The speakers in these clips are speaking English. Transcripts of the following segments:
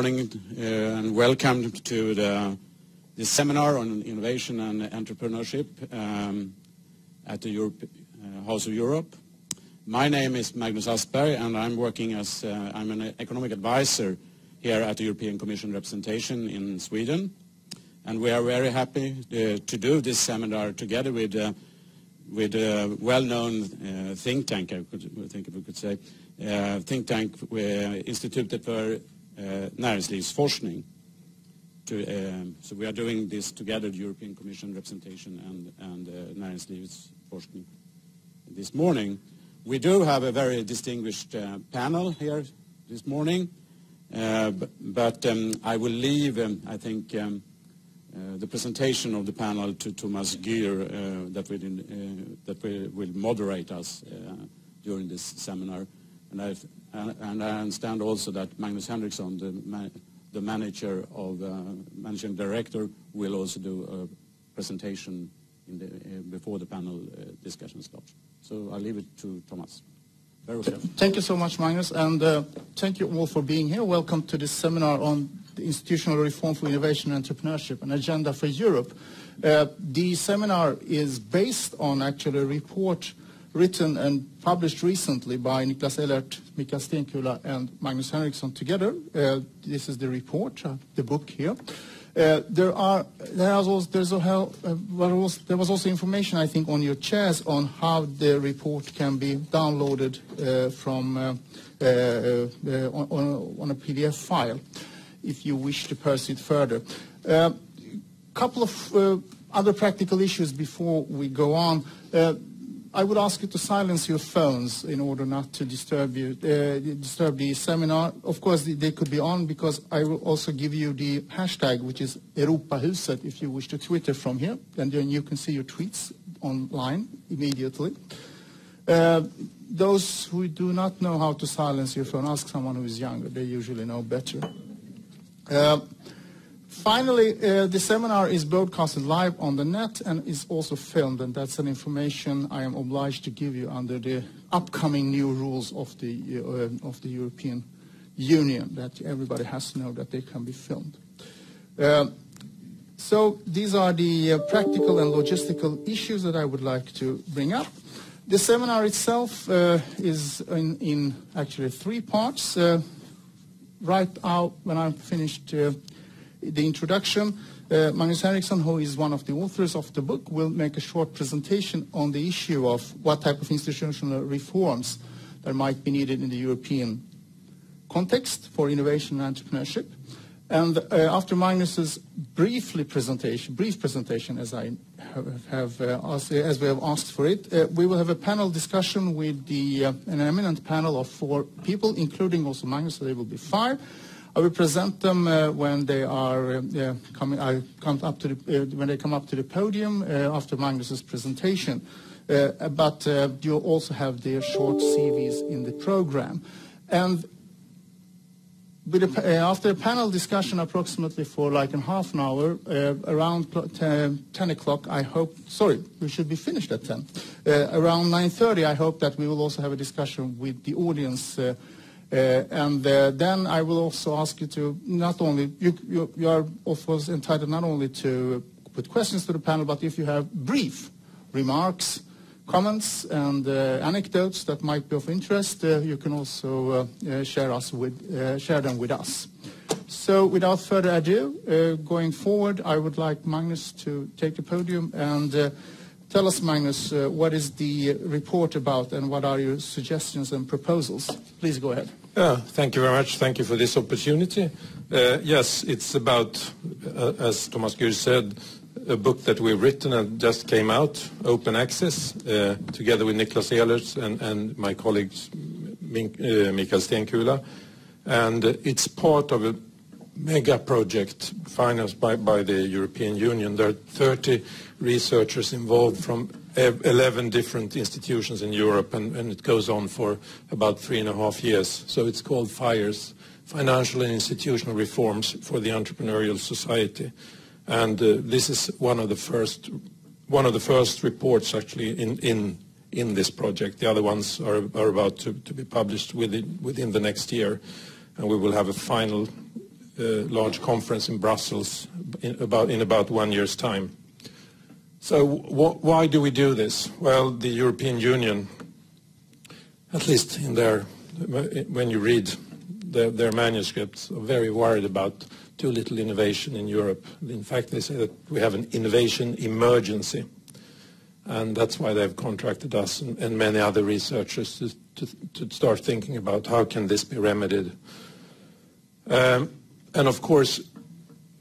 morning and welcome to this seminar on innovation and entrepreneurship at the House of Europe. My name is Magnus Henrekson and I'm working as I'm an economic advisor here at the European Commission representation in Sweden. And we are very happy to do this seminar together with a well-known think tank, I think we could say, think tank Institutet för Näringslivsforskning. So we are doing this together, the European Commission representation and Näringslivsforskning. This morning, we do have a very distinguished panel here this morning, but I will leave, I think, the presentation of the panel to Thomas Gür, that will moderate us during this seminar. And I understand also that Magnus Henrekson, the managing director, will also do a presentation before the panel discussion starts. So I'll leave it to Thomas. Very well. Thank you so much, Magnus, and thank you all for being here. Welcome to this seminar on the Institutional Reform for Innovation and Entrepreneurship, an agenda for Europe. The seminar is based on actually a report written and published recently by Niklas Ehlert, Mikael Stenkula, and Magnus Henrekson together. This is the report, the book here. There was also information, I think, on your chairs on how the report can be downloaded from on a PDF file, if you wish to proceed further. Couple of other practical issues before we go on. I would ask you to silence your phones in order not to disturb the seminar. Of course, they could be on because I will also give you the hashtag, which is Europahuset, if you wish to Twitter from here. And then you can see your tweets online immediately. Those who do not know how to silence your phone, ask someone who is younger. They usually know better. Finally, the seminar is broadcasted live on the net and is also filmed, and that's an information I am obliged to give you under the upcoming new rules of the European Union, that everybody has to know that they can be filmed. So these are the practical and logistical issues that I would like to bring up. The seminar itself is in actually 3 parts. Right out when I'm finished the introduction, Magnus Henrekson, who is one of the authors of the book, will make a short presentation on the issue of what type of institutional reforms that might be needed in the European context for innovation and entrepreneurship. And after Magnus's brief presentation, as I have as we have asked for it, we will have a panel discussion with an eminent panel of 4 people, including also Magnus, so they will be 5. I will present them when they are when they come up to the podium after Magnus's presentation. But you'll also have their short CVs in the program. And with after a panel discussion, approximately for like a half an hour, around 10 o'clock, I hope. Sorry, we should be finished at 10. Around 9:30, I hope that we will also have a discussion with the audience. And then I will also ask you to not only, you are of course entitled not only to put questions to the panel, but if you have brief remarks, comments, and anecdotes that might be of interest, you can also share them with us. So without further ado, going forward, I would like Magnus to take the podium and tell us, Magnus, what is the report about and what are your suggestions and proposals? Please go ahead. Thank you very much. Thank you for this opportunity. Yes, it's about, as Thomas Gür said, a book that we've written and just came out, Open Access, together with Niklas Ehlert and my colleagues Mikael Stenkula. And it's part of a mega project financed by the European Union. There are 30 researchers involved from 11 different institutions in Europe, and it goes on for about 3.5 years. So it's called FIRES, Financial and Institutional Reforms for the Entrepreneurial Society. And this is one of the first reports actually in this project. The other ones are about to be published within the next year, and we will have a final large conference in Brussels in about 1 year's time. So why do we do this? Well, the European Union, at least in when you read their manuscripts, are very worried about too little innovation in Europe. In fact, they say that we have an innovation emergency. And that's why they've contracted us and many other researchers to start thinking about how can this be remedied. And of course,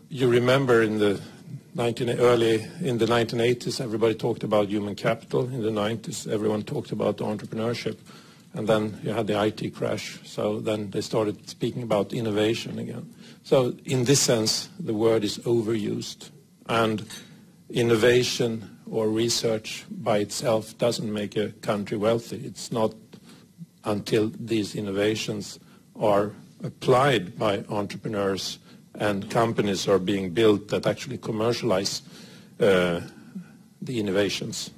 you remember in the 1980s, everybody talked about human capital. In the 90s, everyone talked about entrepreneurship. And then you had the IT crash. So then they started speaking about innovation again. So in this sense, the word is overused. And innovation or research by itself doesn't make a country wealthy. It's not until these innovations are applied by entrepreneurs and companies are being built that actually commercialize the innovations.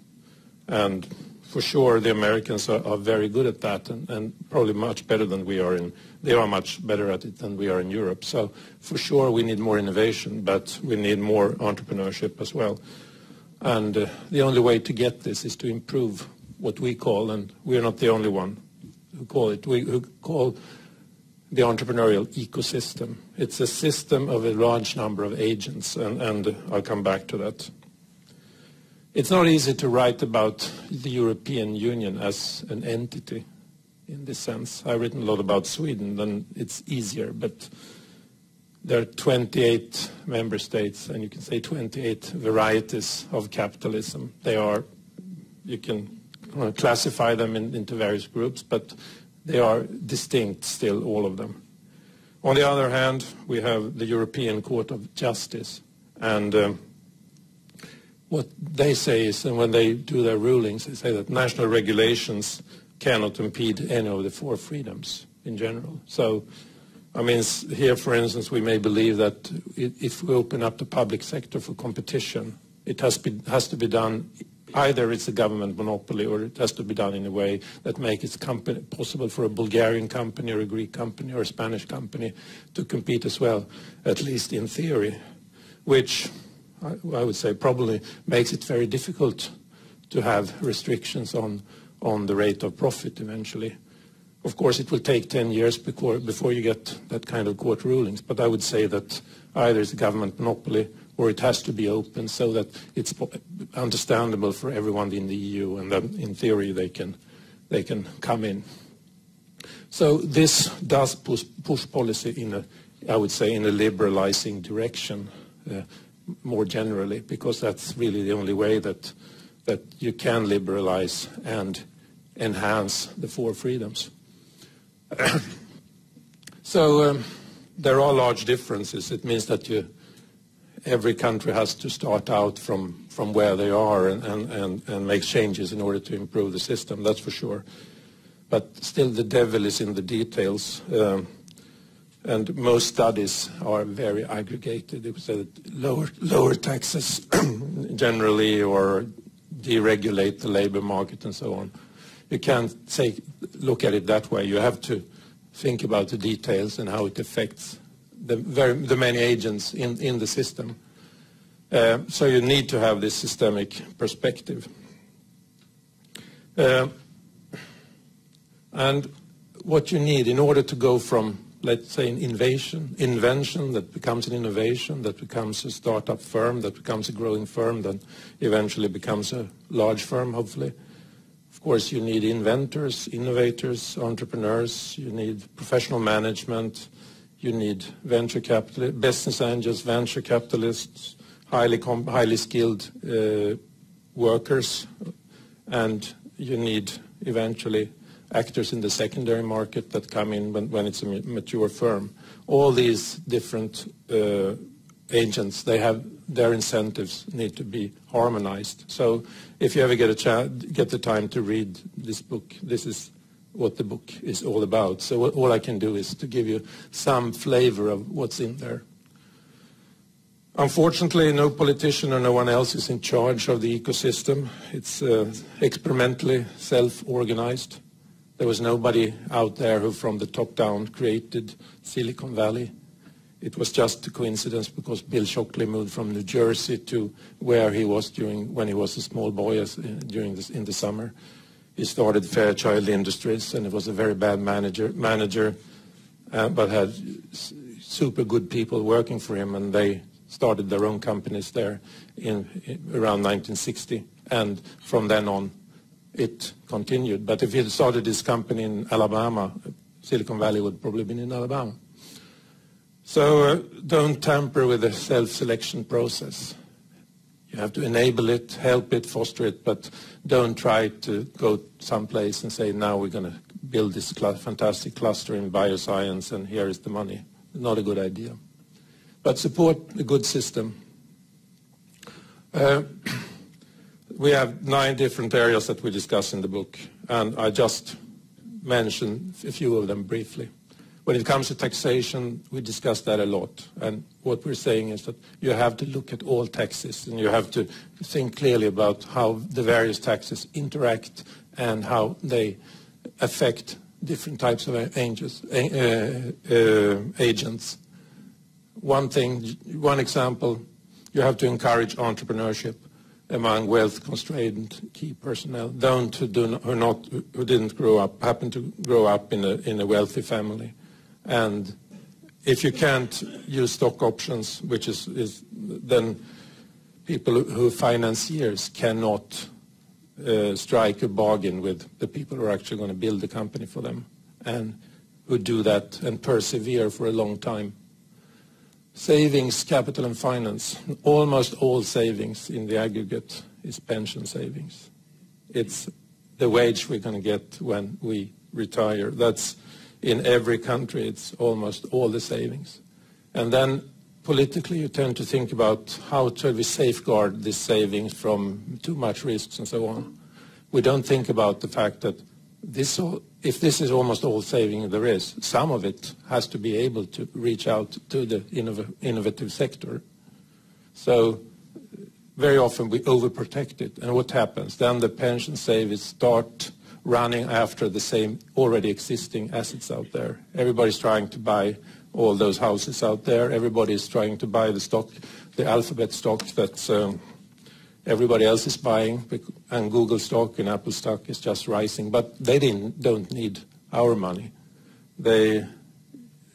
And for sure, the Americans are very good at that and probably much better than we are they are much better at it than we are in Europe. So for sure, we need more innovation, but we need more entrepreneurship as well. And the only way to get this is to improve what we call, and we're not the only one who call it, who call the entrepreneurial ecosystem. It's a system of a large number of agents, and I'll come back to that. It's not easy to write about the European Union as an entity in this sense. I've written a lot about Sweden, then it's easier, but there are 28 member states, and you can say 28 varieties of capitalism. You can classify them into various groups, but they are distinct still, all of them. On the other hand, we have the European Court of Justice, and what they say is, and when they do their rulings, they say that national regulations cannot impede any of the 4 freedoms in general. So, I mean, here, for instance, we may believe that if we open up the public sector for competition, it has to be done, either it's a government monopoly or it has to be done in a way that makes it possible for a Bulgarian company or a Greek company or a Spanish company to compete as well, at least in theory, which I would say probably makes it very difficult to have restrictions on the rate of profit eventually. Of course, it will take 10 years before you get that kind of court rulings, but I would say that either it's a government monopoly or it has to be open so that it's understandable for everyone in the EU, and then in theory they can come in. So this does push policy I would say, in a liberalizing direction more generally, because that's really the only way that you can liberalize and enhance the 4 freedoms. So there are large differences. It means that every country has to start out from where they are and make changes in order to improve the system, that's for sure. But still the devil is in the details. And most studies are very aggregated. They would say that lower taxes generally, or deregulate the labor market and so on. You can't look at it that way. You have to think about the details and how it affects the many agents in the system. So you need to have this systemic perspective. And what you need in order to go from, let's say, an invention that becomes an innovation, that becomes a startup firm, that becomes a growing firm, that eventually becomes a large firm, hopefully. Of course, you need inventors, innovators, entrepreneurs, you need professional management, you need venture capitalists, business angels, venture capitalists, highly skilled workers, and you need eventually actors in the secondary market that come in when it's a mature firm. All these different agents, their incentives need to be harmonized. So if you ever get the time to read this book, this is what the book is all about. So all I can do is to give you some flavor of what's in there. Unfortunately, no politician or no one else is in charge of the ecosystem. It's experimentally self-organized. There was nobody out there who from the top down created Silicon Valley. it was just a coincidence because Bill Shockley moved from New Jersey to where he was when he was a small boy in the summer. He started Fairchild Industries, and he was a very bad manager, but had super good people working for him, and they started their own companies there around 1960, and from then on it continued. But if he had started his company in Alabama, Silicon Valley would probably have been in Alabama. So don't tamper with the self-selection process. You have to enable it, help it, foster it, but don't try to go someplace and say, now we're going to build this fantastic cluster in bioscience and here is the money. Not a good idea. But support a good system. We have 9 different areas that we discuss in the book, and I just mention a few of them briefly. When it comes to taxation, we discuss that a lot. And what we're saying is that you have to look at all taxes, and you have to think clearly about how the various taxes interact and how they affect different types of agents. One example, you have to encourage entrepreneurship among wealth-constrained key personnel, those who didn't happen to grow up in a wealthy family. And if you can't use stock options, which is then people who financiers cannot strike a bargain with the people who are actually going to build the company for them and who do that and persevere for a long time. Savings, capital and finance. Almost all savings in the aggregate is pension savings. It's the wage we're going to get when we retire. That's in every country, it's almost all the savings. And then politically, you tend to think about how to we safeguard this savings from too much risks and so on. We don't think about the fact that if this is almost all saving there is, some of it has to be able to reach out to the innovative sector. So very often we overprotect it. And what happens? Then the pension savings start running after the same already existing assets out there. Everybody's trying to buy all those houses out there. Everybody's trying to buy the stock, the Alphabet stock that everybody else is buying, and Google stock and Apple stock is just rising. But they don't need our money.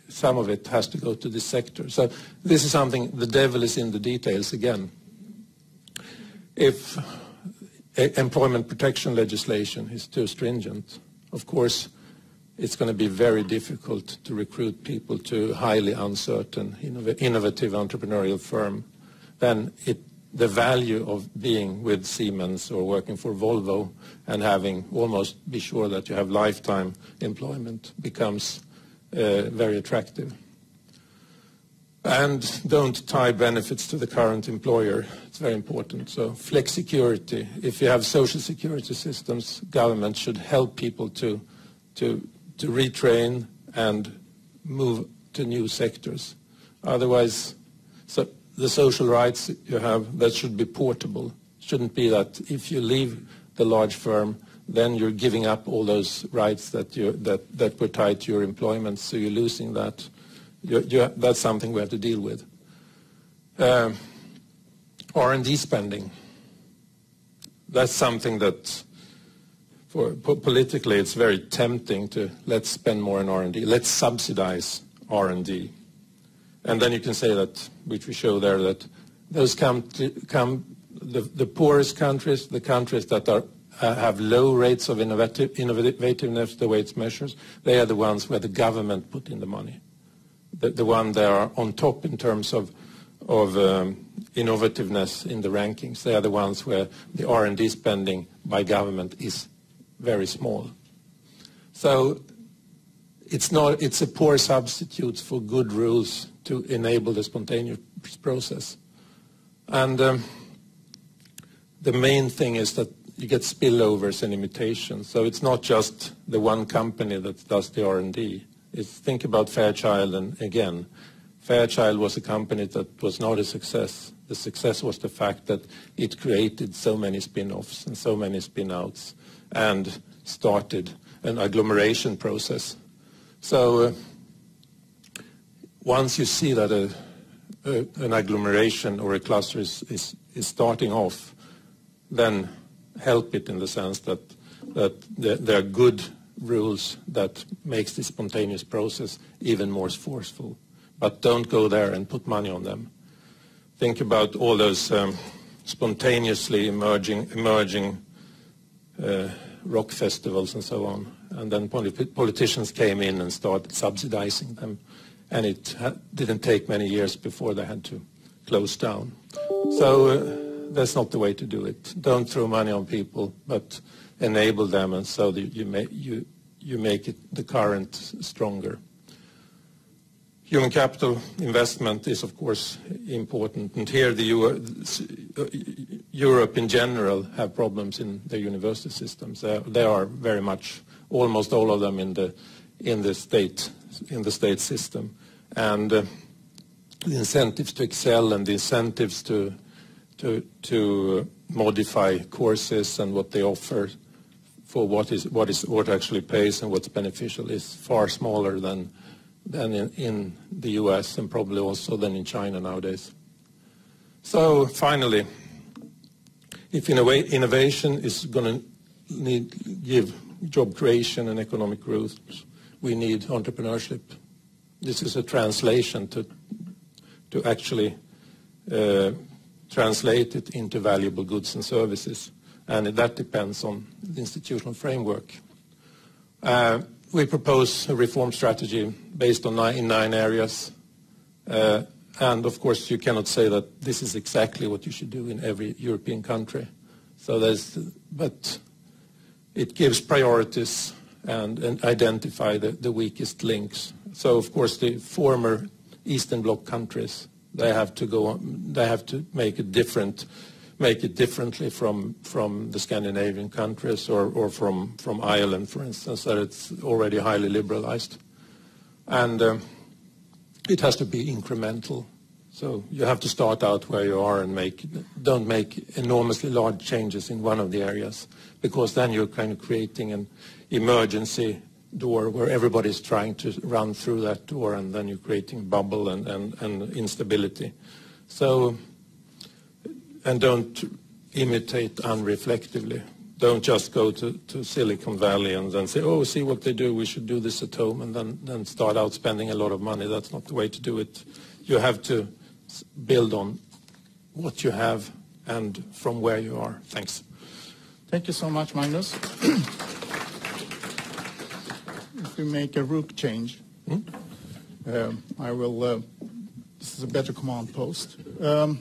Some of it has to go to this sector. So this is something, the devil is in the details again. If employment protection legislation is too stringent, of course, it's going to be very difficult to recruit people to a highly uncertain, innovative entrepreneurial firm. Then the value of being with Siemens or working for Volvo and having almost be sure that you have lifetime employment becomes very attractive. And don't tie benefits to the current employer. It's very important. So flexicurity. If you have social security systems, government should help people to retrain and move to new sectors. Otherwise, so the social rights you have, that should be portable. It shouldn't be that if you leave the large firm, then you're giving up all those rights that were tied to your employment, so you're losing that. That's something we have to deal with. R&D spending. That's something that, politically, it's very tempting to let's spend more on R&D. Let's subsidize R&D. And then you can say that, which we show there, that those the poorest countries, the countries that have low rates of innovativeness, the way it's measures, they are the ones where the government put in the money. The one that are on top in terms of innovativeness in the rankings. They are the ones where the R&D spending by government is very small. So it's a poor substitute for good rules to enable the spontaneous process. And the main thing is that you get spillovers and imitations. So it's not just the one company that does the R&D. Think about Fairchild, and again, Fairchild was a company that was not a success. The success was the fact that it created so many spin-offs and so many spin-outs and started an agglomeration process. So once you see that an agglomeration or a cluster is starting off, then help it in the sense that there are good rules that makes the spontaneous process even more forceful. But don't go there and put money on them. Think about all those spontaneously emerging rock festivals and so on. And then politicians came in and started subsidizing them. And it didn't take many years before they had to close down. So that's not the way to do it. Don't throw money on people, but enable them, and so that you make it, the current stronger. Human capital investment is, of course, important. And here Europe in general have problems in their university systems. They are very much, almost all of them in the state system. And the incentives to excel and the incentives to modify courses and what they offer for what actually pays and what's beneficial is far smaller than in the US and probably also than in China nowadays. So finally, if innovation is going to give job creation and economic growth, we need entrepreneurship. This is a translation to actually translate it into valuable goods and services. And that depends on the institutional framework. We propose a reform strategy based on in 9 areas. And of course, you cannot say that this is exactly what you should do in every European country. But it gives priorities and identify the weakest links. So of course, the former Eastern Bloc countries, they have to make it differently from the Scandinavian countries or from Ireland, for instance, that it's already highly liberalized. And it has to be incremental. So you have to start out where you are and don't make enormously large changes in one of the areas, because then you're kind of creating an emergency door where everybody's trying to run through that door, and then you're creating bubble and instability. So, and don't imitate unreflectively. Don't just go to Silicon Valley and then say, oh, see what they do, we should do this at home, and then start out spending a lot of money. That's not the way to do it. You have to build on what you have and from where you are. Thanks. Thank you so much, Magnus. If we make a rook change, I will, this is a better command post. Would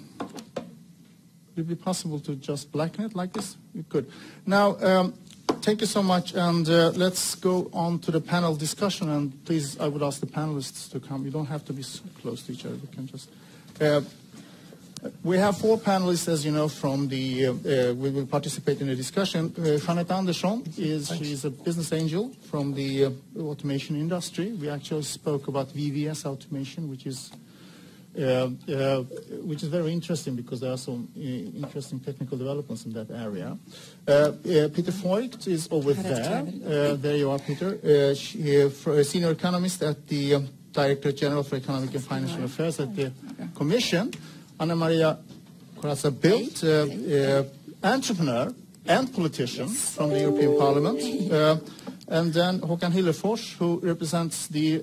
it be possible to just blacken it like this? You could. Now, thank you so much, and let's go on to the panel discussion. And please, I would ask the panelists to come. You don't have to be so close to each other. We can just. We have 4 panelists, as you know, from the. We will participate in the discussion. Jeanetta Andersson she's a business angel from the automation industry. We actually spoke about VVS automation, which is very interesting because there are some interesting technical developments in that area. Peter Voigt is over there. There you are, Peter. A senior economist at the Director General for Economic and Financial Affairs at the Commission. Maria Corazza Bildt, entrepreneur and politician from the European Parliament. And then Håkan Hillefors, who represents the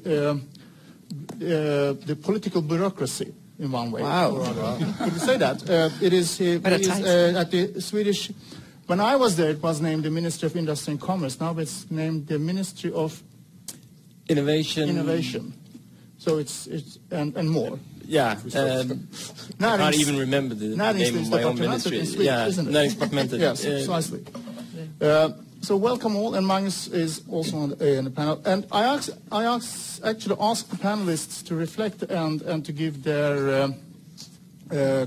political bureaucracy in one way. Wow. Could you say that? It is at the Swedish, when I was there, it was named the Ministry of Industry and Commerce. Now it's named the Ministry of Innovation. So it's and more. Yeah. I can't even remember the name of my own ministry. Näringsdepartementet. Yes, precisely. So welcome all, and Magnus is also on the panel. And I actually asked the panelists to reflect and to give their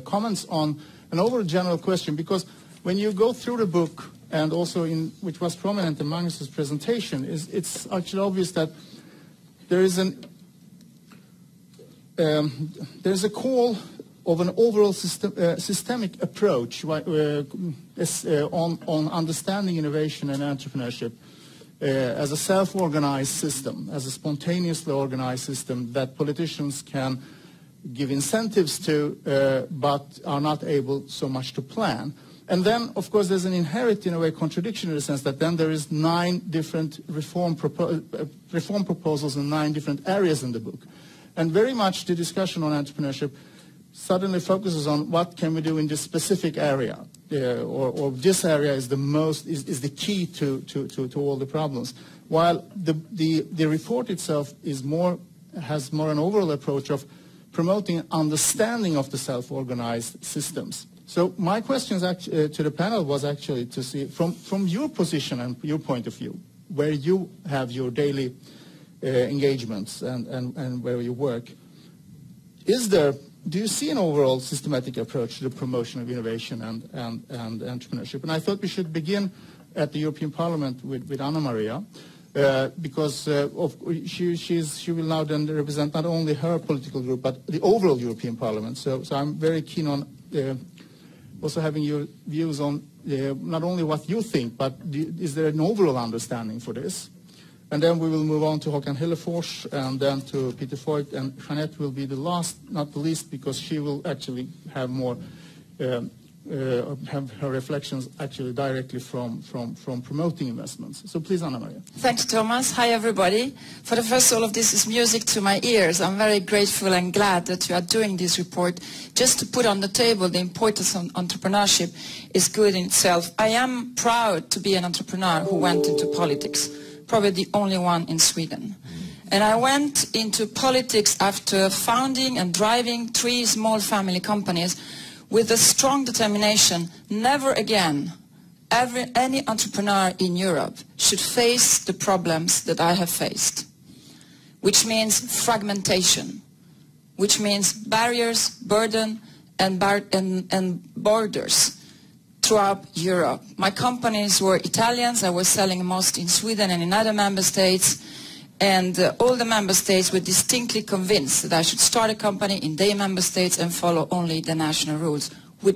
comments on an overall general question, because when you go through the book, and also which was prominent in Magnus's presentation, it's actually obvious that there's a call of an overall systemic approach on understanding innovation and entrepreneurship. as a self-organized system, as a spontaneously organized system that politicians can give incentives to, but are not able so much to plan. And then, of course, there's an inherent, in a way, contradiction in the sense that then there is 9 different reform proposals in 9 different areas in the book. And very much the discussion on entrepreneurship suddenly focuses on what can we do in this specific area, or this area is the key to all the problems. While the report itself has more an overall approach of promoting understanding of the self-organized systems. So my questions to the panel was actually to see from your position and your point of view, where you have your daily engagements and where you work, do you see an overall systematic approach to the promotion of innovation and entrepreneurship? And I thought we should begin at the European Parliament with Anna Maria, because she will now then represent not only her political group but the overall European Parliament. So I'm very keen on also having your views on not only what you think, but is there an overall understanding for this? And then we will move on to Håkan Hillefors and then to Peter Voigt, and Jeanette will be the last, not the least, because she will actually have more, have her reflections actually directly from promoting investments. So please, Anna Maria. Thanks, Thomas. Hi, everybody. For the first, all of this is music to my ears. I'm very grateful and glad that you are doing this report. Just to put on the table the importance of entrepreneurship is good in itself. I am proud to be an entrepreneur who went into politics. Probably the only one in Sweden. And I went into politics after founding and driving 3 small family companies with a strong determination, never again, any entrepreneur in Europe should face the problems that I have faced, which means fragmentation, which means barriers, burden, and borders throughout Europe. My companies were Italians. I was selling most in Sweden and in other member states. And all the member states were distinctly convinced that I should start a company in their member states and follow only the national rules. We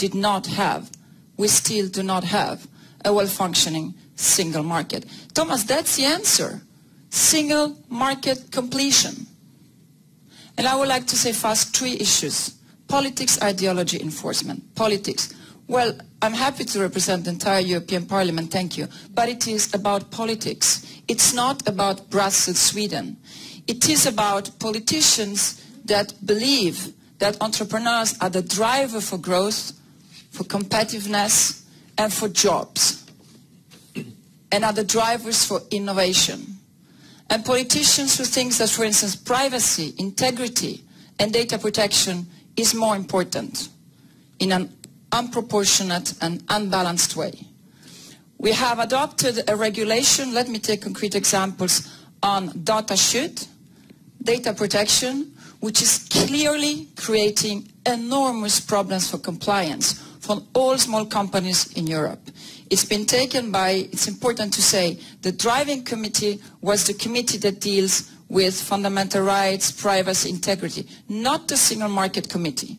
still do not have a well-functioning single market. Thomas, that's the answer. Single market completion. And I would like to say first 3 issues. Politics, ideology, enforcement. Politics. Well, I'm happy to represent the entire European Parliament, thank you. But it is about politics. It's not about Brussels, Sweden. It is about politicians that believe that entrepreneurs are the driver for growth, for competitiveness, and for jobs. And are the drivers for innovation. And politicians who think that, for instance, privacy, integrity, and data protection is more important in an unproportionate and unbalanced way. We have adopted a regulation, let me take concrete examples, on dataskydd, data protection, which is clearly creating enormous problems for compliance for all small companies in Europe. It's been taken by, it's important to say, the driving committee was the committee that deals with fundamental rights, privacy, integrity, not the single market committee.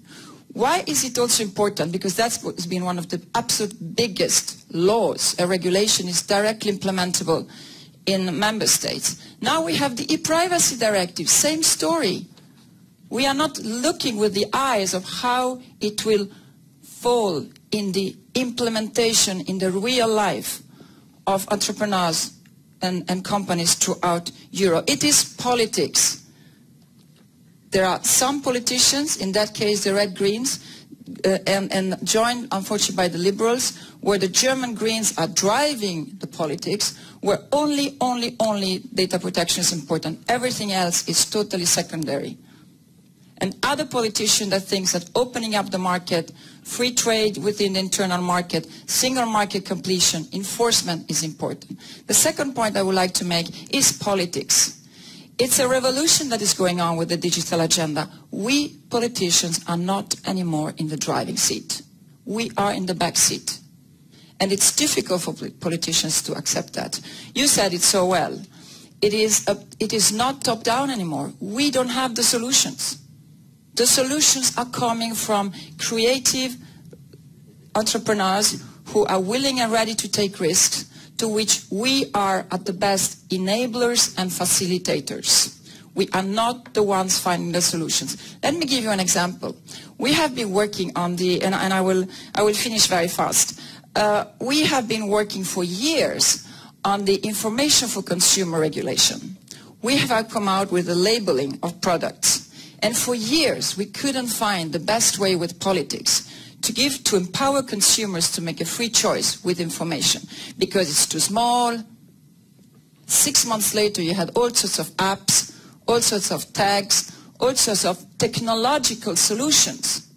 Why is it also important? Because that's what has been one of the absolute biggest laws. A regulation is directly implementable in member states. Now we have the e-privacy directive, same story. We are not looking with the eyes of how it will fall in the implementation in the real life of entrepreneurs and companies throughout Europe. It is politics. There are some politicians, in that case the Red Greens, and joined unfortunately by the Liberals, where the German Greens are driving the politics, where only data protection is important. Everything else is totally secondary. And other politicians that think that opening up the market, free trade within the internal market, single market completion, enforcement is important. The second point I would like to make is politics. It's a revolution that is going on with the digital agenda. We politicians are not anymore in the driving seat. We are in the back seat. And it's difficult for politicians to accept that. You said it so well. It is not top-down anymore. We don't have the solutions. The solutions are coming from creative entrepreneurs who are willing and ready to take risks, to which we are at the best enablers and facilitators. We are not the ones finding the solutions. Let me give you an example. We have been working on and I will finish very fast. We have been working for years on the information for consumer regulation. We have come out with the labeling of products. And for years, we couldn't find the best way with politics to empower consumers to make a free choice with information, because it's too small. 6 months later, you had all sorts of apps, all sorts of tags, all sorts of technological solutions,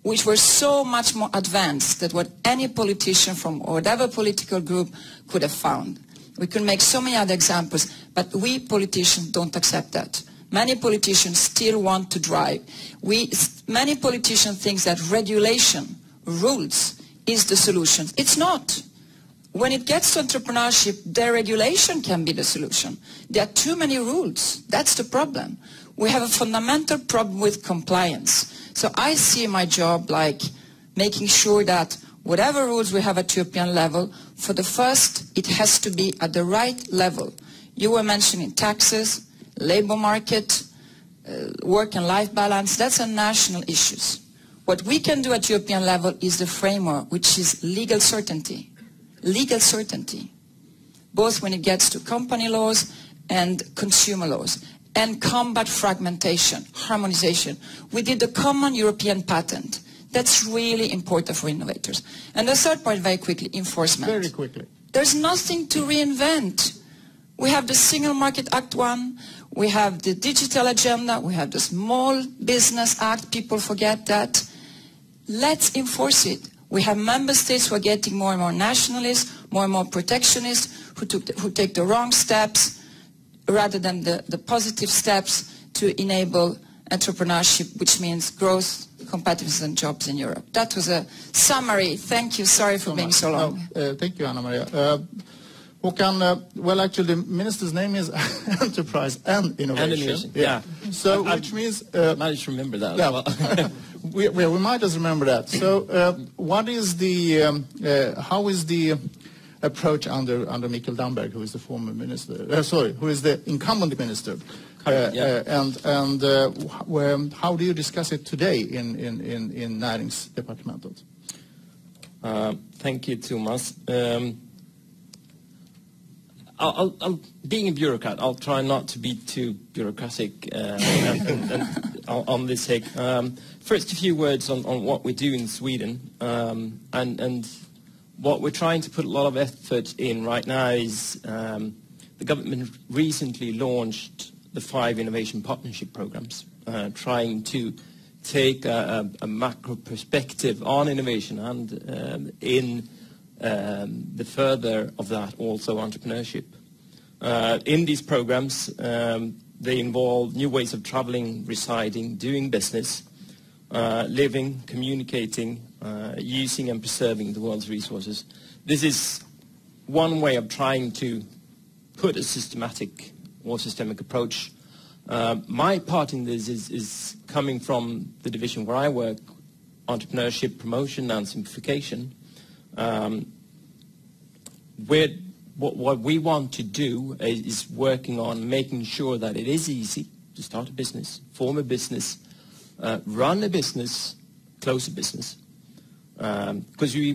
which were so much more advanced than what any politician from whatever political group could have found. We could make so many other examples, but we politicians don't accept that. Many politicians still want to drive. Many politicians think that regulation, rules, is the solution. It's not. When it gets to entrepreneurship, deregulation can be the solution. There are too many rules. That's the problem. We have a fundamental problem with compliance. So I see my job like making sure that whatever rules we have at European level, for the first, it has to be at the right level. You were mentioning taxes, labor market, work and life balance. That's a national issues. What we can do at European level is the framework, which is legal certainty. Legal certainty, both when it gets to company laws and consumer laws, and combat fragmentation, harmonization. We did the common European patent. That's really important for innovators. And the third point, very quickly, enforcement. Very quickly. There's nothing to reinvent. We have the Single Market Act 1, we have the Digital Agenda, we have the Small Business Act, people forget that. Let's enforce it. We have member states who are getting more and more nationalist, more and more protectionist, who take the wrong steps rather than the positive steps to enable entrepreneurship, which means growth, competitiveness and jobs in Europe. That was a summary. Thank you. Sorry for being so long. Thank you, Anna-Maria. Håkan, well, actually, the minister's name is Enterprise and Innovation. And Innovation, yeah. So, which means... I managed to remember that. Yeah. Well. we might just remember that. So, what is the... how is the approach under Mikael Damberg, who is the former minister... who is the incumbent minister? And how do you discuss it today in Näringsdepartementet? Thank you, Thomas. Being a bureaucrat, I'll try not to be too bureaucratic on this sake. First, a few words on what we do in Sweden, and what we're trying to put a lot of effort in right now is the government recently launched the 5 innovation partnership programs, trying to take a macro perspective on innovation and in the further of that also entrepreneurship. In these programs, they involve new ways of traveling, residing, doing business, living, communicating, using and preserving the world's resources. This is one way of trying to put a systematic or systemic approach. My part in this is coming from the division where I work, entrepreneurship, promotion and simplification. What we want to do is working on making sure that it is easy to start a business, form a business, run a business, close a business, because we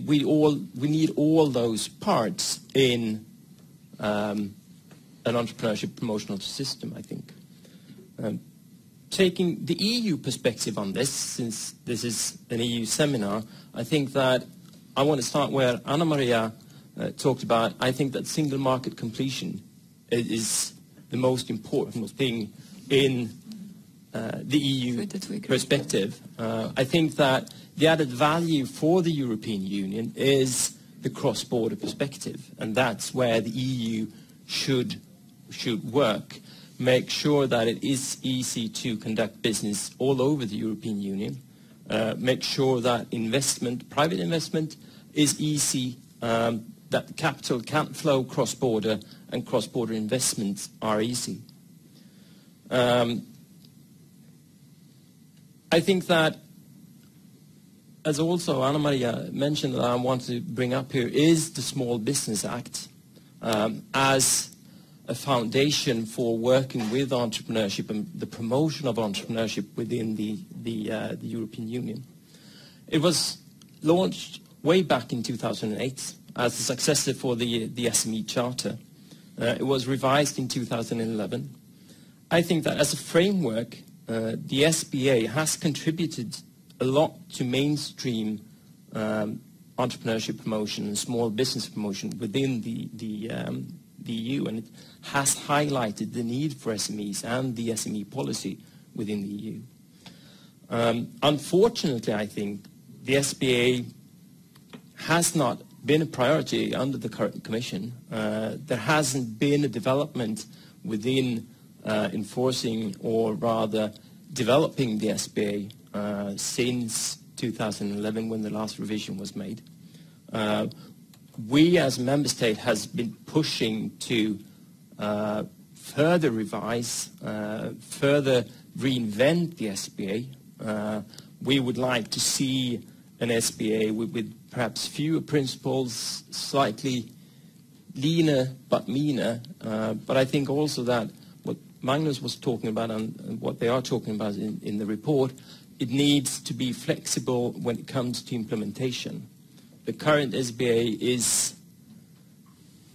need all those parts in an entrepreneurship promotional system, I think. Taking the EU perspective on this, since this is an EU seminar, I think that I want to start where Anna-Maria talked about. I think that single market completion is the most important thing in the EU perspective. I think that the added value for the European Union is the cross-border perspective, and that's where the EU should work. Make sure that it is easy to conduct business all over the European Union. Make sure that private investment is easy, that capital can flow cross-border, and cross-border investments are easy. I think that, as also Anna-Maria mentioned, that I want to bring up here, is the Small Business Act as a foundation for working with entrepreneurship and the promotion of entrepreneurship within the European Union. It was launched way back in 2008 as the successor for the SME Charter. It was revised in 2011. I think that as a framework, the SBA has contributed a lot to mainstream entrepreneurship promotion and small business promotion within the EU, and it has highlighted the need for SMEs and the SME policy within the EU. Unfortunately, I think the SBA has not been a priority under the current Commission. There hasn't been a development within enforcing, or rather developing, the SBA since 2011, when the last revision was made. We as a member state has been pushing to further revise, further reinvent the SBA. We would like to see an SBA with perhaps fewer principles, slightly leaner but meaner. But I think also that what Magnus was talking about and what they are talking about in the report, it needs to be flexible when it comes to implementation. The current SBA is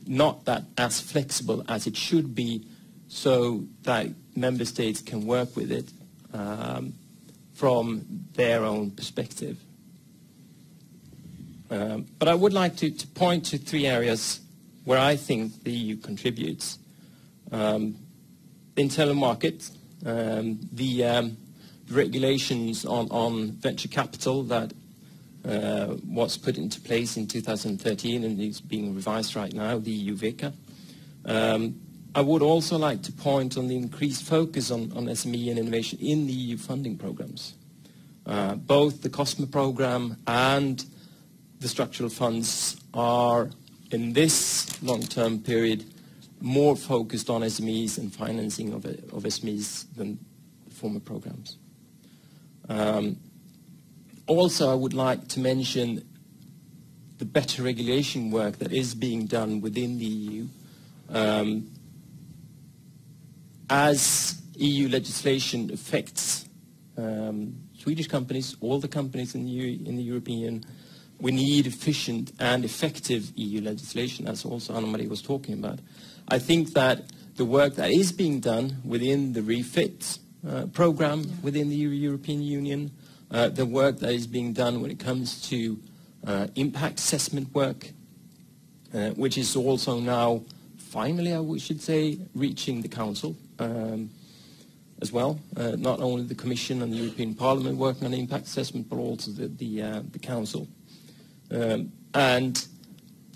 not that as flexible as it should be, so that member states can work with it from their own perspective. But I would like to point to 3 areas where I think the EU contributes. The internal market, the regulations on venture capital that was put into place in 2013 and is being revised right now, the EU VECA. I would also like to point on the increased focus on SME and innovation in the EU funding programs. Both the COSME program and the structural funds are, in this long-term period, more focused on SMEs and financing of SMEs than the former programs. Also, I would like to mention the better regulation work that is being done within the EU. As EU legislation affects Swedish companies, all the companies in the European Union, we need efficient and effective EU legislation, as also Anna-Marie was talking about. I think that the work that is being done within the REFIT program within the European Union, the work that is being done when it comes to impact assessment work, which is also now, finally, I should say, reaching the Council as well. Not only the Commission and the European Parliament working on impact assessment, but also the Council. And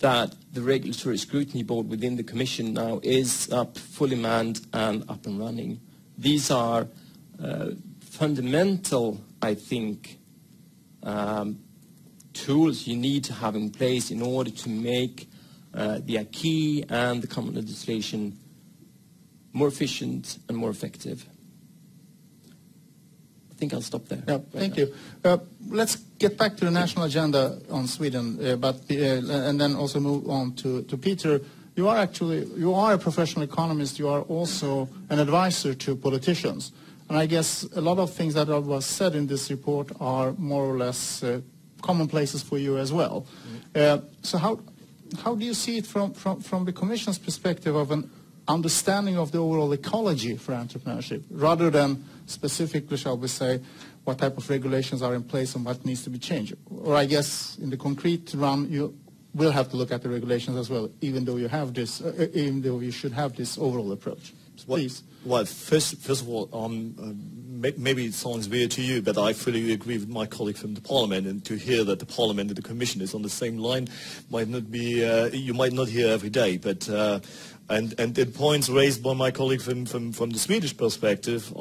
that the regulatory scrutiny board within the Commission now is up, fully manned and up and running. These are fundamental, I think, tools you need to have in place in order to make the acquis and the common legislation more efficient and more effective. I think I'll stop there. Yeah, thank you. Let's get back to the national agenda on Sweden, and then also move on to Peter. You are a professional economist. You are also an advisor to politicians. And I guess a lot of things that was said in this report are more or less commonplaces for you as well. So how do you see it from the Commission's perspective of an understanding of the overall ecology for entrepreneurship, rather than specifically, shall we say, what type of regulations are in place and what needs to be changed? Or I guess in the concrete run, you will have to look at the regulations as well, even though you have this, even though you should have this overall approach. Please. Well, first of all, maybe it sounds weird to you, but I fully agree with my colleague from the Parliament, and to hear that the Parliament and the Commission is on the same line might not be, you might not hear every day, but and the points raised by my colleague from the Swedish perspective,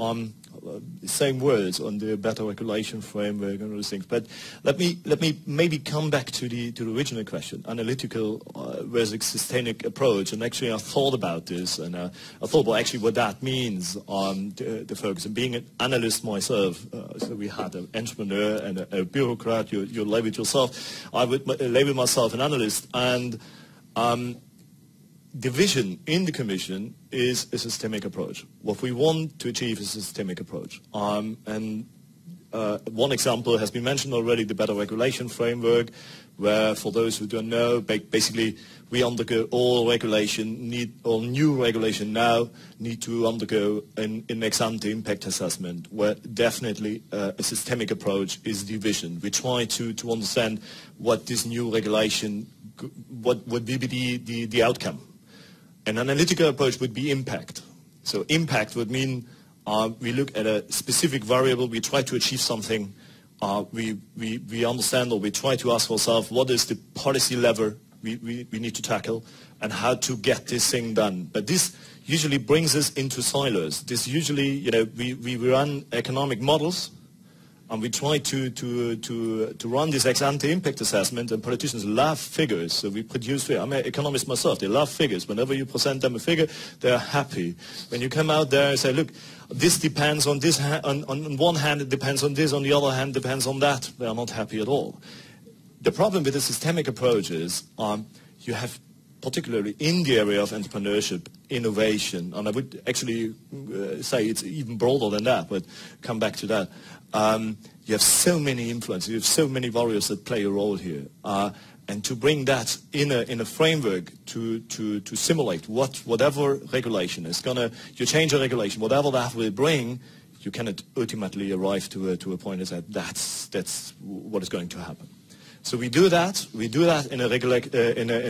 same words on the better regulation framework and other things. But let me maybe come back to the original question, analytical versus systemic approach. And actually, I thought about this, and I thought, well, actually, what that means on the focus. And being an analyst myself, so we had an entrepreneur and a bureaucrat. You labeled yourself. I would label myself an analyst, and the vision in the Commission is a systemic approach. What we want to achieve is a systemic approach. One example has been mentioned already, the better regulation framework, where, for those who don't know, basically we undergo all new regulation now need to undergo an ex-ante impact assessment, where definitely a systemic approach is the vision. We try to understand what this new regulation, what would be the outcome. An analytical approach would be impact. So impact would mean we look at a specific variable, we try to achieve something, we understand, or we try to ask ourselves what is the policy lever we need to tackle and how to get this thing done. But this usually brings us into silos. This usually, we run economic models, and we try to run this ex-ante impact assessment, and politicians love figures. So we produce figures. I'm an economist myself. They love figures. Whenever you present them a figure, they're happy. When you come out there and say, look, this depends on this, on one hand it depends on this, on the other hand it depends on that, they are not happy at all. The problem with the systemic approach is you have, particularly in the area of entrepreneurship, innovation, and I would actually say it's even broader than that, but come back to that. You have so many influences, you have so many variables that play a role here. And to bring that in a framework to simulate whatever regulation is you change a regulation, whatever that will bring, you cannot ultimately arrive to a point that that's what is going to happen. So we do that in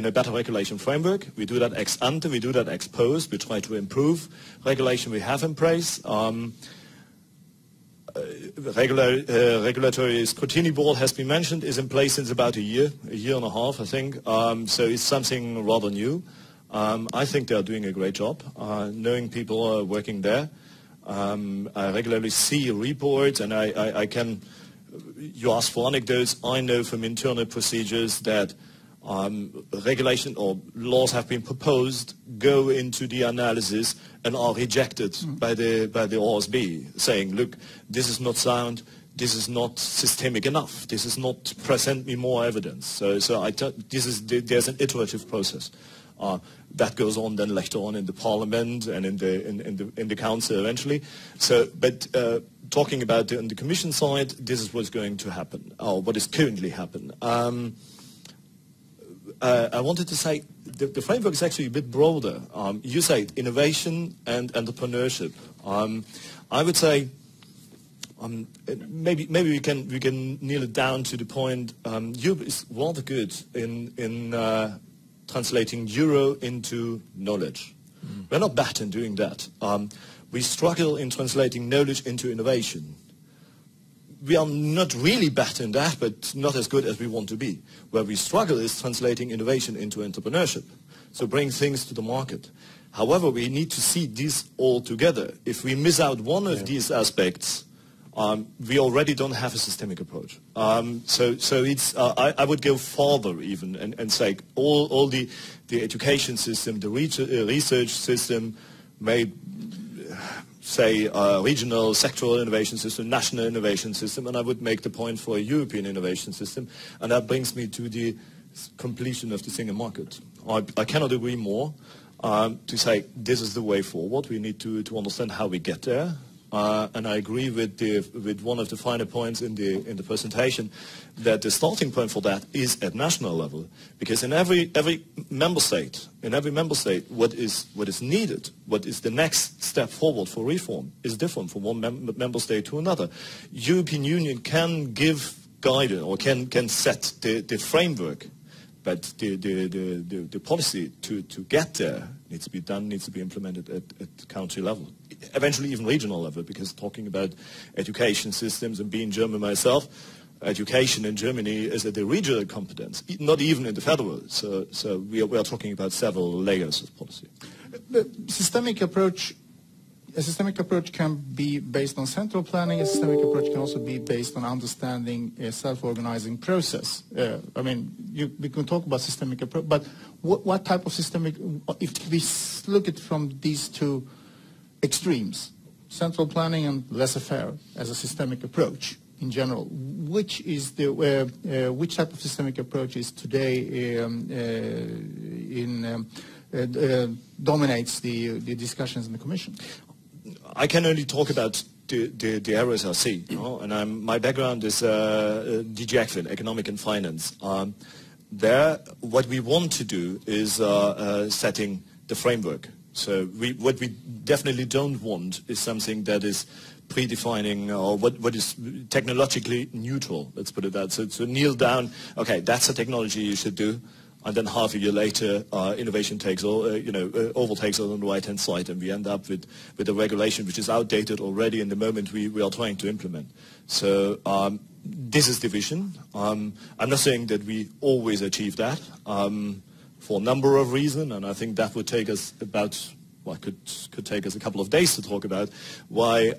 a better regulation framework. We do that ex ante, we do that ex post. We try to improve regulation we have in place. Regulatory scrutiny board has been mentioned, is in place since about a year and a half, I think. So it's something rather new. I think they are doing a great job, knowing people working there. I regularly see reports, and I can, you ask for anecdotes, I know from internal procedures that regulation or laws have been proposed, go into the analysis and are rejected by the OSB, saying, look, this is not sound, this is not systemic enough, this is not present me more evidence. So there's an iterative process that goes on then later on in the Parliament and in the Council eventually. So, but talking about on the Commission side, this is what's going to happen, or what is currently happening. I wanted to say the framework is actually a bit broader. You say innovation and entrepreneurship. I would say maybe we can nail it down to the point. Europe is rather good in translating euro into knowledge. We're not bad in doing that. We struggle in translating knowledge into innovation. We are not really bad in that, but not as good as we want to be. Where we struggle is translating innovation into entrepreneurship, so bring things to the market. However, we need to see these all together. If we miss out one of these aspects, we already don't have a systemic approach. So it's, I would go further even and say all the education system, the research system may say regional, sectoral innovation system, national innovation system, and I would make the point for a European innovation system, and that brings me to the completion of the single market. I cannot agree more to say this is the way forward. We need to understand how we get there, and I agree with one of the final points in the presentation that the starting point for that is at national level, because in every member state, what is needed, what is the next step forward for reform is different from one member state to another. European Union can give guidance or can set the framework, but the policy to get there needs to be done, needs to be implemented at country level, eventually even regional level, because talking about education systems, and being German myself, education in Germany is at the regional competence, not even in the federal. So we are talking about several layers of policy. The systemic approach, a systemic approach can be based on central planning. A systemic approach can also be based on understanding a self-organizing process. I mean, we can talk about systemic approach, but what type of systemic, if we look at from these two extremes, central planning and laissez-faire as a systemic approach in general, which which type of systemic approach is today dominates the discussions in the Commission? I can only talk about the areas I see, and my background is DG ECFIN, Economic and Finance. There, what we want to do is setting the framework. So what we definitely don't want is something that is predefining or what is technologically neutral, let's put it that. So kneel down, okay, that's a technology you should do, and then half a year later, innovation takes overtakes on the right-hand side, and we end up with a regulation which is outdated already in the moment we are trying to implement. So this is the vision. I'm not saying that we always achieve that for a number of reasons, and I think that would take us about, well, could take us a couple of days to talk about why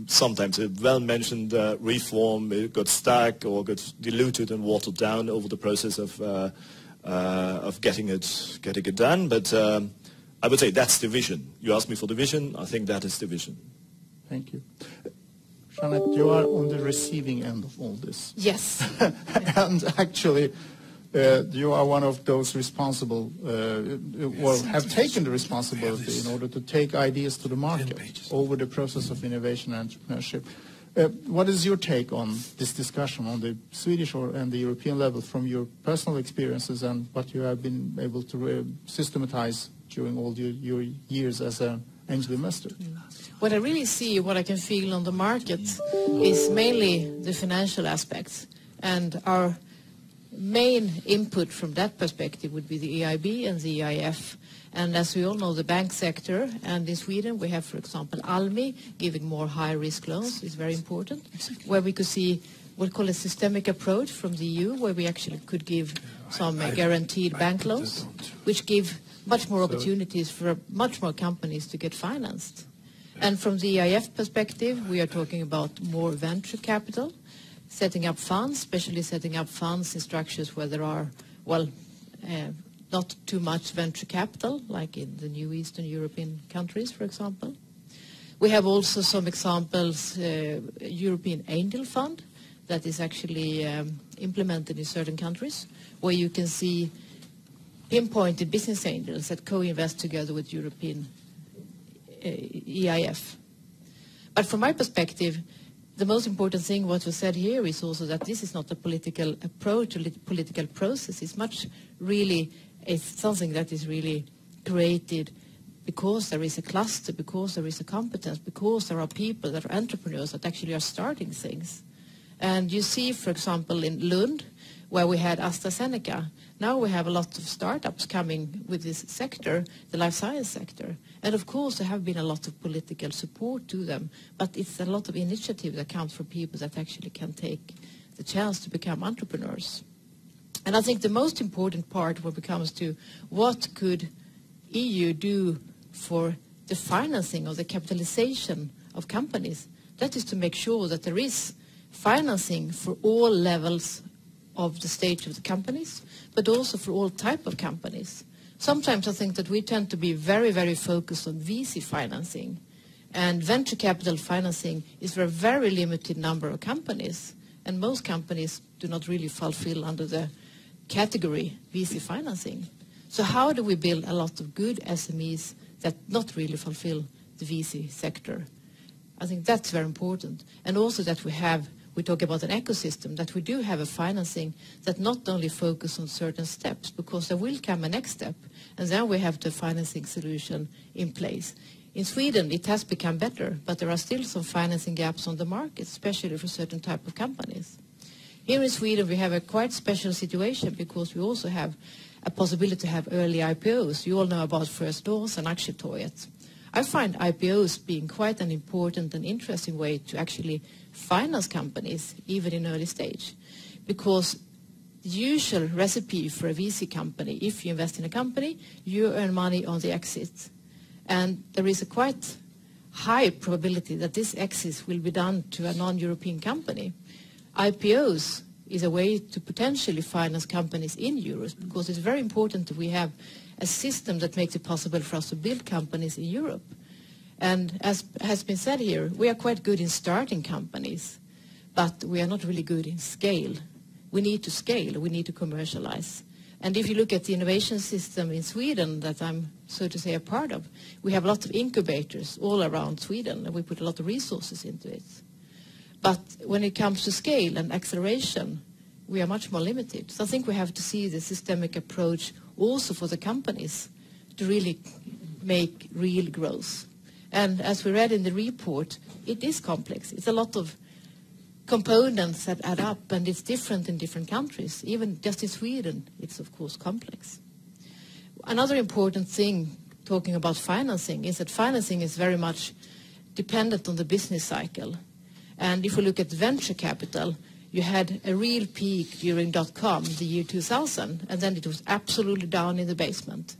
sometimes a well-mentioned reform got stuck or got diluted and watered down over the process of getting it done. But I would say that's the vision. You asked me for the vision. I think that is the vision. Thank you. Jeanette, you are on the receiving end of all this. Yes. And actually, you are one of those responsible, or have taken the responsibility in order to take ideas to the market over the process of innovation and entrepreneurship. What is your take on this discussion on the Swedish and the European level from your personal experiences and what you have been able to systematize during all your years as an angel investor? What I really see, what I can feel on the market is mainly the financial aspects, and our main input from that perspective would be the EIB and the EIF. And as we all know, the bank sector, and in Sweden we have, for example, ALMI giving more high-risk loans is very important, where we could see what we call a systemic approach from the EU, where we actually could give some guaranteed bank loans, which give much more opportunities for much more companies to get financed. And from the EIF perspective, we are talking about more venture capital, setting up funds, especially setting up funds in structures where there are, well, not too much venture capital, like in the new Eastern European countries, for example. We have also some examples, European Angel Fund, that is actually implemented in certain countries, where you can see pinpointed business angels that co-invest together with European EIF. But from my perspective, the most important thing what was said here is also that this is not a political approach, a political process. It's much really something that is really created because there is a cluster, because there is a competence, because there are people that are entrepreneurs that actually are starting things. And you see, for example, in Lund, where we had AstraZeneca, now we have a lot of startups coming with this sector, the life science sector. And of course, there have been a lot of political support to them, but it's a lot of initiative that comes from people that actually can take the chance to become entrepreneurs. And I think the most important part when it comes to what could EU do for the financing or the capitalization of companies, that is to make sure that there is financing for all levels of the stage of the companies, but also for all type of companies. Sometimes I think that we tend to be very, very focused on VC financing, and venture capital financing is for a very limited number of companies, and most companies do not really fulfill under the category VC financing. So how do we build a lot of good SMEs that not really fulfill the VC sector? I think that's very important. And also that we talk about an ecosystem, that we do have a financing that not only focus on certain steps, because there will come a next step, and then we have the financing solution in place. In Sweden, it has become better, but there are still some financing gaps on the market, especially for certain type of companies. Here in Sweden, we have a quite special situation because we also have a possibility to have early IPOs. You all know about First North and Aktietorget. I find IPOs being quite an important and interesting way to actually finance companies, even in early stage. Because the usual recipe for a VC company, if you invest in a company, you earn money on the exit. And there is a quite high probability that this exit will be done to a non-European company. IPOs is a way to potentially finance companies in euros, because it's very important that we have a system that makes it possible for us to build companies in Europe. And as has been said here, we are quite good in starting companies, but we are not really good in scale. We need to scale, we need to commercialize. And if you look at the innovation system in Sweden that I'm, so to say, a part of, we have lots of incubators all around Sweden, and we put a lot of resources into it. But when it comes to scale and acceleration, we are much more limited. So I think we have to see the systemic approach also for the companies to really make real growth. And as we read in the report, it is complex. It's a lot of components that add up, and it's different in different countries. Even just in Sweden, it's of course complex. Another important thing, talking about financing, is that financing is very much dependent on the business cycle. And if we look at venture capital, you had a real peak during .com, the year 2000, and then it was absolutely down in the basement.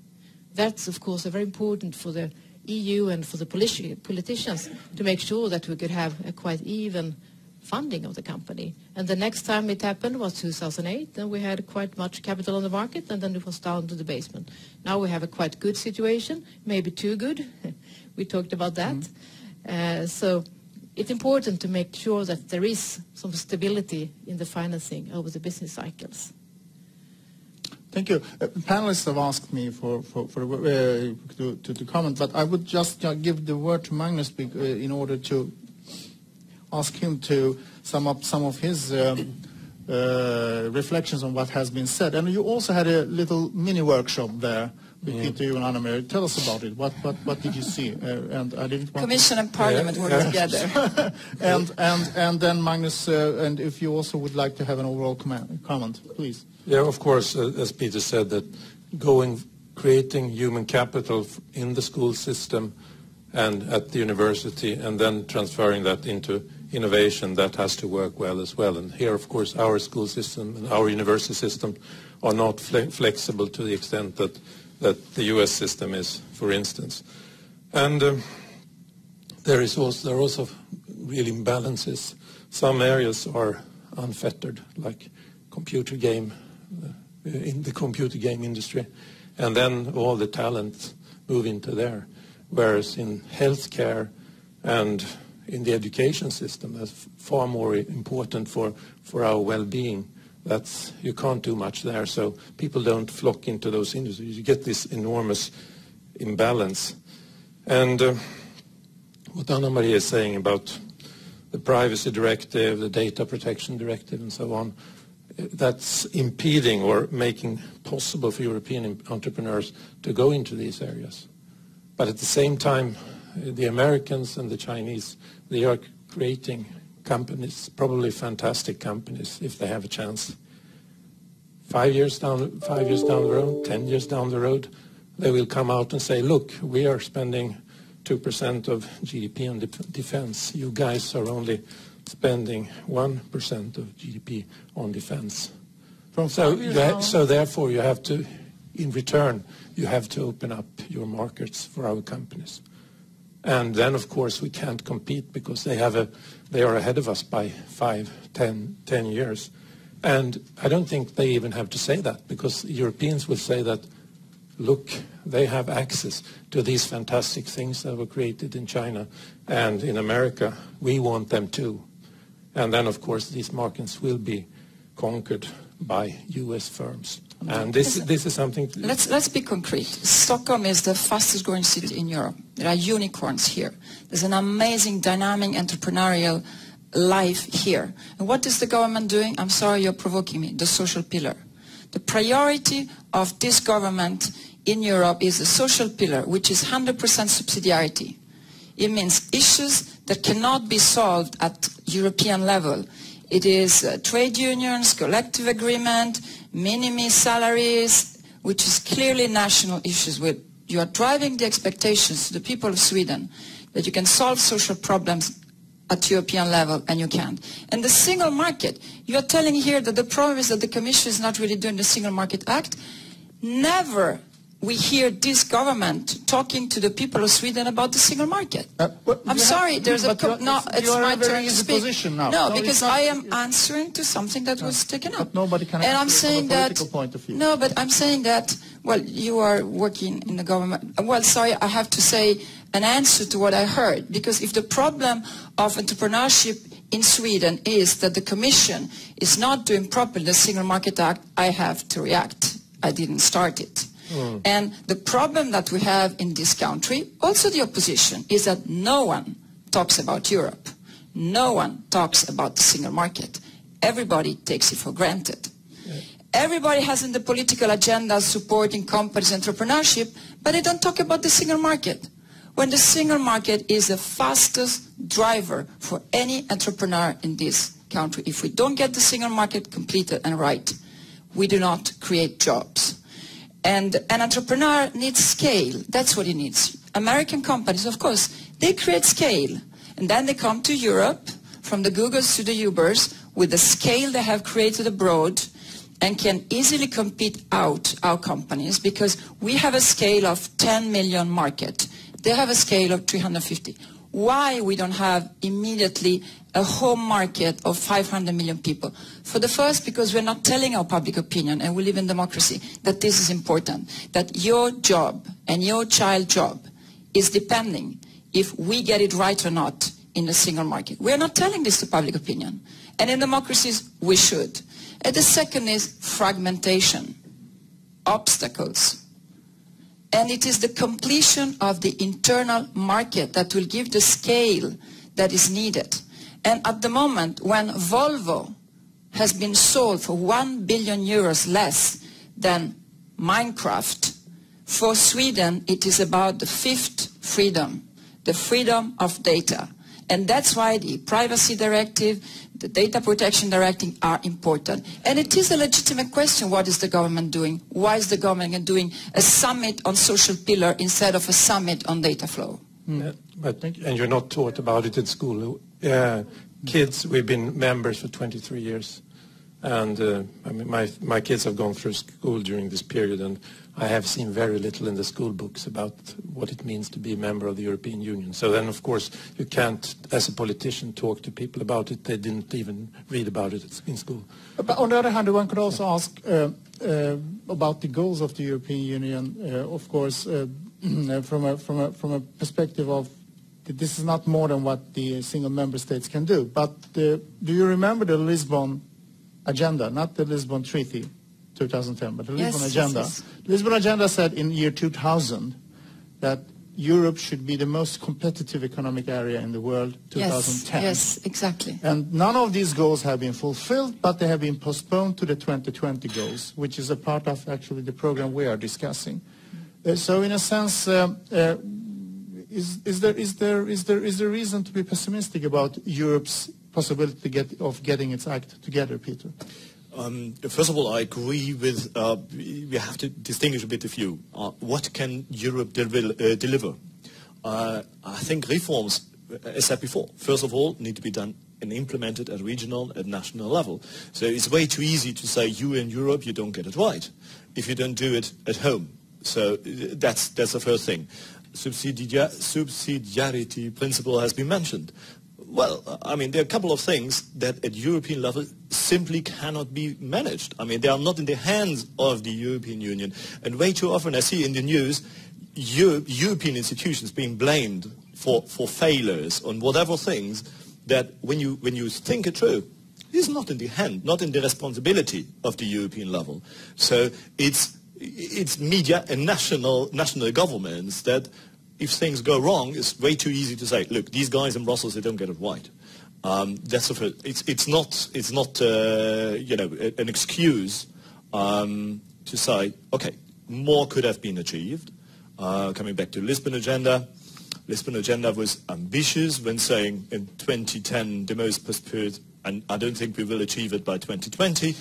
That's, of course, very important for the EU and for the politicians to make sure that we could have a quite even funding of the company. And the next time it happened was 2008, and we had quite much capital on the market, and then it was down to the basement. Now we have a quite good situation, maybe too good. We talked about that. So it's important to make sure that there is some stability in the financing over the business cycles. Thank you. Panelists have asked me to comment, but I would just give the word to Magnus in order to ask him to sum up some of his reflections on what has been said. And you also had a little mini workshop there with Peter, you and Anna-Maria. Tell us about it. What did you see? And I didn't want Commission and Parliament work together. and then Magnus, and if you also would like to have an overall comment, please. Yeah, of course, as Peter said, that creating human capital in the school system and at the university, and then transferring that into innovation, that has to work well as well. And here, of course, our school system and our university system are not flexible to the extent that the US system is, for instance. And there are also real imbalances. Some areas are unfettered, like computer game, in the computer game industry, and then all the talent move into there. Whereas in healthcare and in the education system, that's far more important for our well-being. You can't do much there, so people don't flock into those industries. You get this enormous imbalance. And what Anna-Maria is saying about the privacy directive, the data protection directive, and so on, that's impeding or making possible for European entrepreneurs to go into these areas. But at the same time, the Americans and the Chinese, they are creating companies, probably fantastic companies, if they have a chance. 5 years down the road, 10 years down the road, they will come out and say, look, we are spending 2% of GDP on defense. You guys are only spending 1% of GDP on defense. So therefore you have to, in return, you have to open up your markets for our companies. And then, of course, we can't compete because they are ahead of us by 5, 10 years. And I don't think they even have to say that, because Europeans will say that, look, they have access to these fantastic things that were created in China and in America. We want them too. And then, of course, these markets will be conquered by US firms. And this is something... Let's be concrete. Stockholm is the fastest growing city in Europe. There are unicorns here. There's an amazing, dynamic, entrepreneurial life here. And what is the government doing? I'm sorry, you're provoking me. The social pillar. The priority of this government in Europe is the social pillar, which is 100% subsidiarity. It means issues that cannot be solved at European level. It is trade unions, collective agreement, minimum salaries, which is clearly national issues. You are driving the expectations to the people of Sweden that you can solve social problems at European level, and you can't. And the single market, you are telling here that the problem is that the Commission is not really doing the Single Market Act. Never we hear this government talking to the people of Sweden about the single market. I'm sorry, there's a... No, it's my turn to speak. No, because I am answering to something that was taken up. But nobody can answer from a political point of view. No, but I'm saying that, well, you are working in the government. Well, sorry, I have to say an answer to what I heard. Because if the problem of entrepreneurship in Sweden is that the Commission is not doing properly the Single Market Act, I have to react. I didn't start it. And the problem that we have in this country, also the opposition, is that no one talks about Europe. No one talks about the single market. Everybody takes it for granted. Everybody has in the political agenda supporting companies, entrepreneurship, but they don't talk about the single market. When the single market is the fastest driver for any entrepreneur in this country. If we don't get the single market completed and right, we do not create jobs. And an entrepreneur needs scale. That's what he needs. American companies, of course, they create scale. And then they come to Europe, from the Googles to the Ubers, with the scale they have created abroad, and can easily compete out our companies, because we have a scale of 10 million market. They have a scale of 350. Why we don't have immediately a home market of 500 million people? For the first, because we're not telling our public opinion, and we live in democracy, that this is important, that your job and your child's job is depending if we get it right or not in the single market. We're not telling this to public opinion. And in democracies, we should. And the second is fragmentation, obstacles. And it is the completion of the internal market that will give the scale that is needed. And at the moment, when Volvo has been sold for 1 billion euros less than Minecraft, for Sweden it is about the fifth freedom, the freedom of data. And that's why the Privacy Directive, the Data Protection Directive are important. And it is a legitimate question, what is the government doing? Why is the government doing a summit on social pillar instead of a summit on data flow? And you're not taught about it at school. Kids, we've been members for 23 years. And I mean, my kids have gone through school during this period, and I have seen very little in the school books about what it means to be a member of the European Union. So then, of course, you can't, as a politician, talk to people about it. They didn't even read about it in school. But on the other hand, one could also ask about the goals of the European Union, of course, from a perspective of this is not more than what the single member states can do. But do you remember the Lisbon agenda, not the Lisbon Treaty, 2010, but the Lisbon Agenda. Yes. The Lisbon Agenda said in year 2000 that Europe should be the most competitive economic area in the world, 2010. Yes, exactly. And none of these goals have been fulfilled, but they have been postponed to the 2020 goals, which is a part of actually the program we are discussing. So in a sense, is there reason to be pessimistic about Europe's possibility of getting its act together, Peter? First of all, I agree with, we have to distinguish a bit of you. What can Europe deliver? I think reforms, as said before, first of all, need to be done and implemented at regional and national level. So it's way too easy to say, you in Europe, you don't get it right, if you don't do it at home. So that's the first thing. Subsidiarity principle has been mentioned. Well, I mean, there are a couple of things that at European level simply cannot be managed. I mean, they are not in the hands of the European Union. And way too often I see in the news European institutions being blamed for failures on whatever things that when you think it through, is not in the hand, not in the responsibility of the European level. So it's media and national governments that, if things go wrong, it's way too easy to say, look, these guys in Brussels, they don't get it right. That's the first. It's not you know, an excuse to say, okay, more could have been achieved. Coming back to Lisbon Agenda was ambitious when saying in 2010 the most pursued, and I don't think we will achieve it by 2020.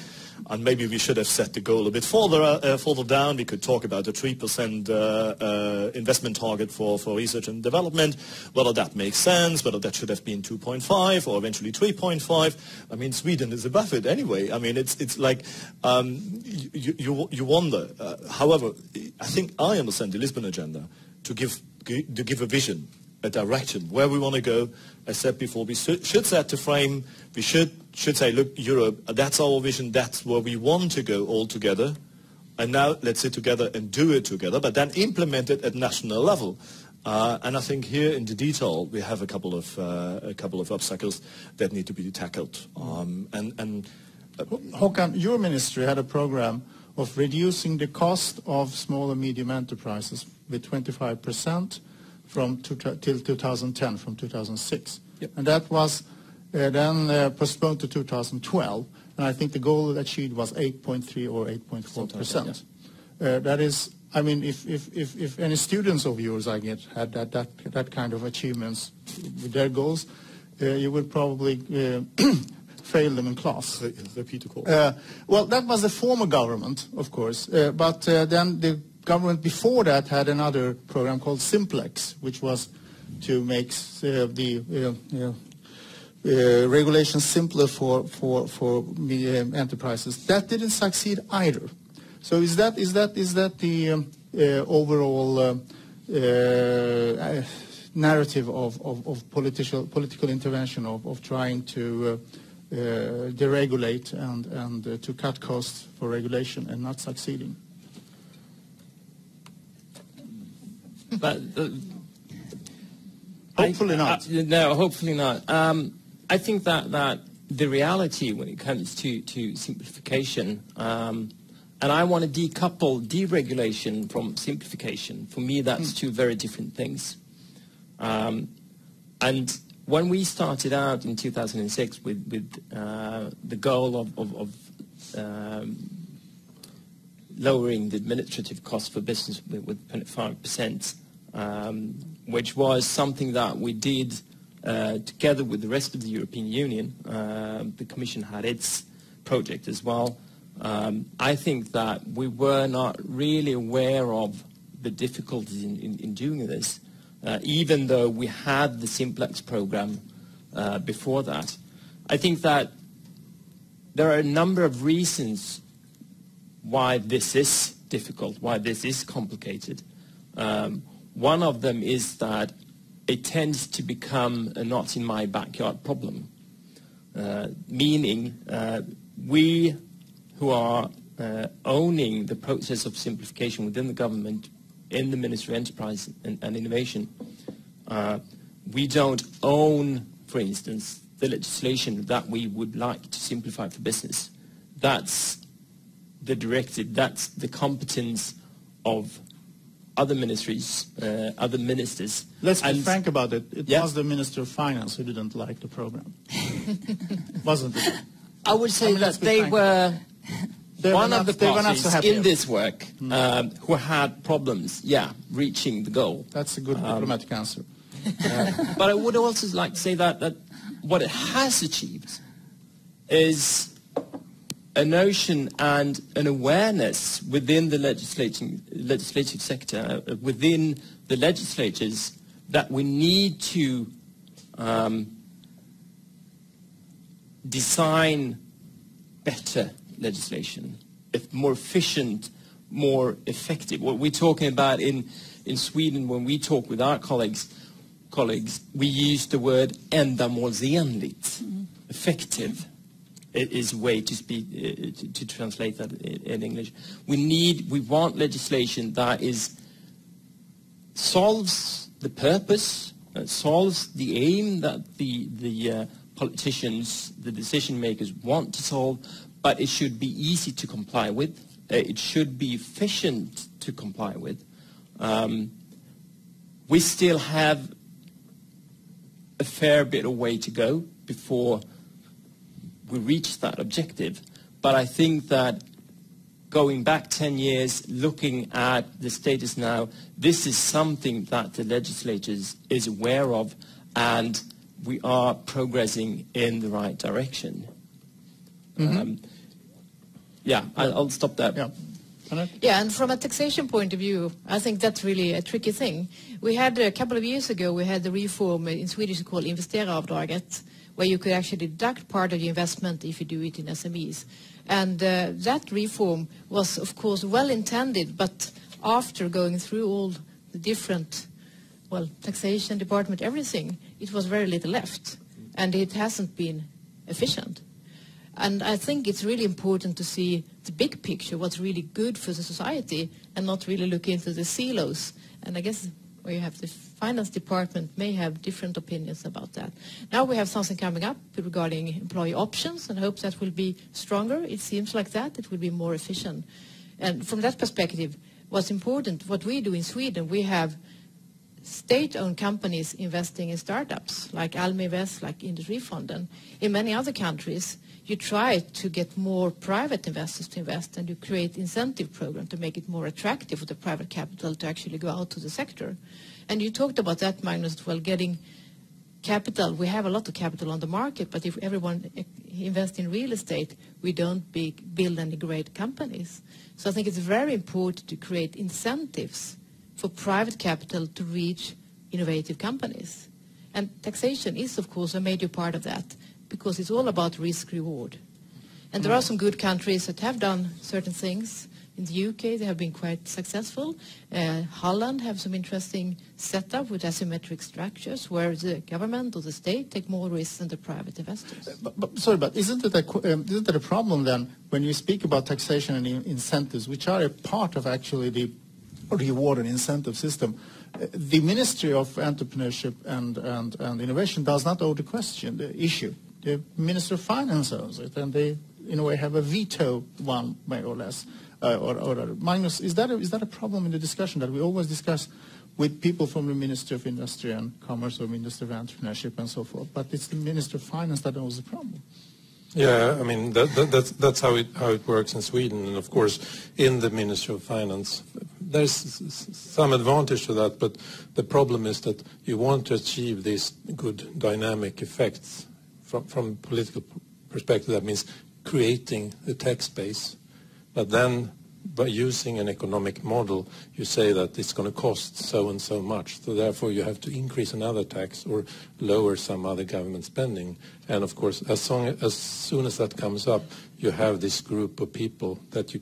And maybe we should have set the goal a bit further down. We could talk about a 3% investment target for research and development, whether that makes sense, whether that should have been 2.5 or eventually 3.5. I mean, Sweden is above it anyway. I mean, it's like you wonder. However, I think I understand the Lisbon Agenda to give a vision, a direction, where we want to go. I said before, we should set the frame. We should say, look, Europe, that's our vision, that's where we want to go all together. And now let's sit together and do it together, but then implement it at national level. And I think here in the detail, we have a couple of obstacles that need to be tackled. Håkan, your ministry had a program of reducing the cost of small and medium enterprises with 25% till 2010, from 2006. Yep. And that was then postponed to 2012. And I think the goal achieved was 8.3 or 8.4%. That is, I mean, if any students of yours, I get, had that kind of achievements with their goals, you would probably fail them in class. Repeat the call. Well, that was the former government, of course, but then the government before that had another program called Simplex, which was to make the regulations simpler for enterprises. That didn't succeed either. So is that the overall narrative of political intervention, of trying to deregulate and to cut costs for regulation and not succeeding? But hopefully not. No, hopefully not. I think that the reality when it comes to simplification, and I want to decouple deregulation from simplification. For me, that's two very different things. And when we started out in 2006 with the goal of lowering the administrative cost for business with 25%, which was something that we did together with the rest of the European Union. The Commission had its project as well. I think that we were not really aware of the difficulties in doing this, even though we had the Simplex program before that. I think that there are a number of reasons why this is difficult, why this is complicated. One of them is that it tends to become a not in my backyard problem, meaning we who are owning the process of simplification within the government in the Ministry of Enterprise and Innovation, we don't own, for instance, the legislation that we would like to simplify for business. That's the directive, that's the competence of other ministries, other ministers. Let's be frank about it. It Yeah. was the Minister of Finance who didn't like the program. Wasn't it? I would say let's that be they frank. were one of the they were not parties so happy. in this work who had problems, reaching the goal. That's a good diplomatic answer. But I would also like to say that what it has achieved is a notion and an awareness within the legislative sector, within the legislatures, that we need to design better legislation, more efficient, more effective. What we're talking about in Sweden, when we talk with our colleagues, we use the word ändamålsenligt, effective. It is a way to speak, to translate that in English. We want legislation that solves the purpose, solves the aim that the politicians, the decision makers want to solve, but it should be easy to comply with. It should be efficient to comply with. We still have a fair bit of way to go before we reach that objective. But I think that going back 10 years, looking at the status now, this is something that the legislatures is aware of, and we are progressing in the right direction. I'll stop there. Yeah. Yeah, and from a taxation point of view, I think that's really a tricky thing. We had a couple of years ago, we had the reform in Swedish called investeraravdraget, where you could actually deduct part of the investment if you do it in SMEs. And that reform was, of course, well intended, but after going through all the different, taxation department, everything, it was very little left, and it hasn't been efficient. And I think it's really important to see the big picture, what's really good for the society, and not really look into the silos. And I guess where you have the finance department may have different opinions about that. Now we have something coming up regarding employee options, and I hope that will be stronger. It seems like that. It will be more efficient. And from that perspective, what's important, what we do in Sweden, we have state-owned companies investing in startups, like Almi Invest, like Industrifonden. In many other countries, you try to get more private investors to invest, and you create incentive program to make it more attractive for the private capital to actually go out to the sector. And you talked about that, Magnus, as well, getting capital. We have a lot of capital on the market, but if everyone invests in real estate, we don't build any great companies. So I think it's very important to create incentives for private capital to reach innovative companies. And taxation is, of course, a major part of that, because it's all about risk-reward. And there are some good countries that have done certain things. In the UK, they have been quite successful. Holland have some interesting setup with asymmetric structures, where the government or the state take more risks than the private investors. But isn't it a problem then when you speak about taxation and incentives, which are a part of actually the reward and incentive system? The Ministry of Entrepreneurship and Innovation does not owe the issue. The Minister of Finance owns it, and they, in a way, have a veto, one way or less. Magnus, is that a problem in the discussion that we always discuss with people from the Ministry of Industry and Commerce or Ministry of Entrepreneurship and so forth, but it's the Minister of Finance that owns the problem? Yeah, I mean, that's how it works in Sweden. And of course, in the Ministry of Finance, there's some advantage to that, but the problem is that you want to achieve these good dynamic effects from political perspective. That means creating the tax base. But then, by using an economic model, you say that it's going to cost so and so much. So therefore, you have to increase another tax or lower some other government spending. And of course, as soon as that comes up, you have this group of people that you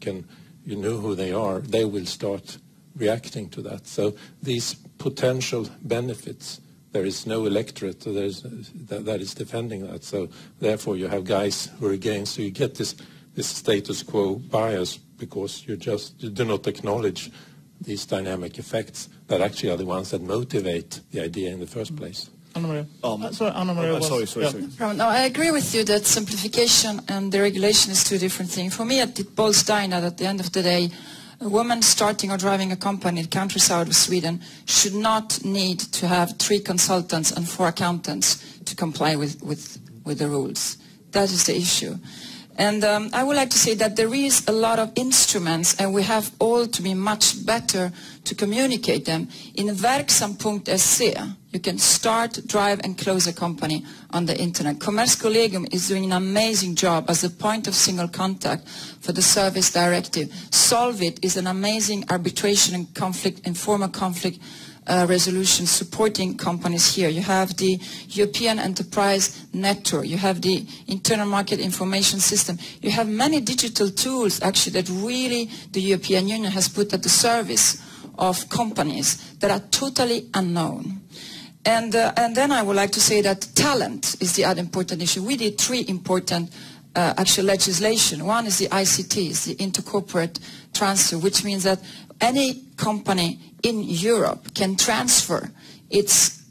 know who they are. They will start reacting to that. So these potential benefits, there is no electorate that is defending that. So therefore, you have guys who are against. So you get this status quo bias, because you do not acknowledge these dynamic effects that actually are the ones that motivate the idea in the first place. Anna-Maria. Sorry. No, I agree with you that simplification and deregulation is two different things. For me, it boils down that at the end of the day, a woman starting or driving a company in the countryside of Sweden should not need to have 3 consultants and 4 accountants to comply with the rules. That is the issue. And I would like to say that there is a lot of instruments, and we have all to be much better to communicate them. In verksam.se, you can start, drive, and close a company on the internet. Kommerskollegium is doing an amazing job as a point of single contact for the service directive. Solvit is an amazing arbitration and conflict, informal conflict resolution supporting companies here. You have the European Enterprise Network. You have the Internal Market Information System. You have many digital tools actually that really the European Union has put at the service of companies that are totally unknown. And then I would like to say that talent is the other important issue. We did 3 important actual legislation. One is the ICTs, the intercorporate transfer, which means that any company in Europe can transfer its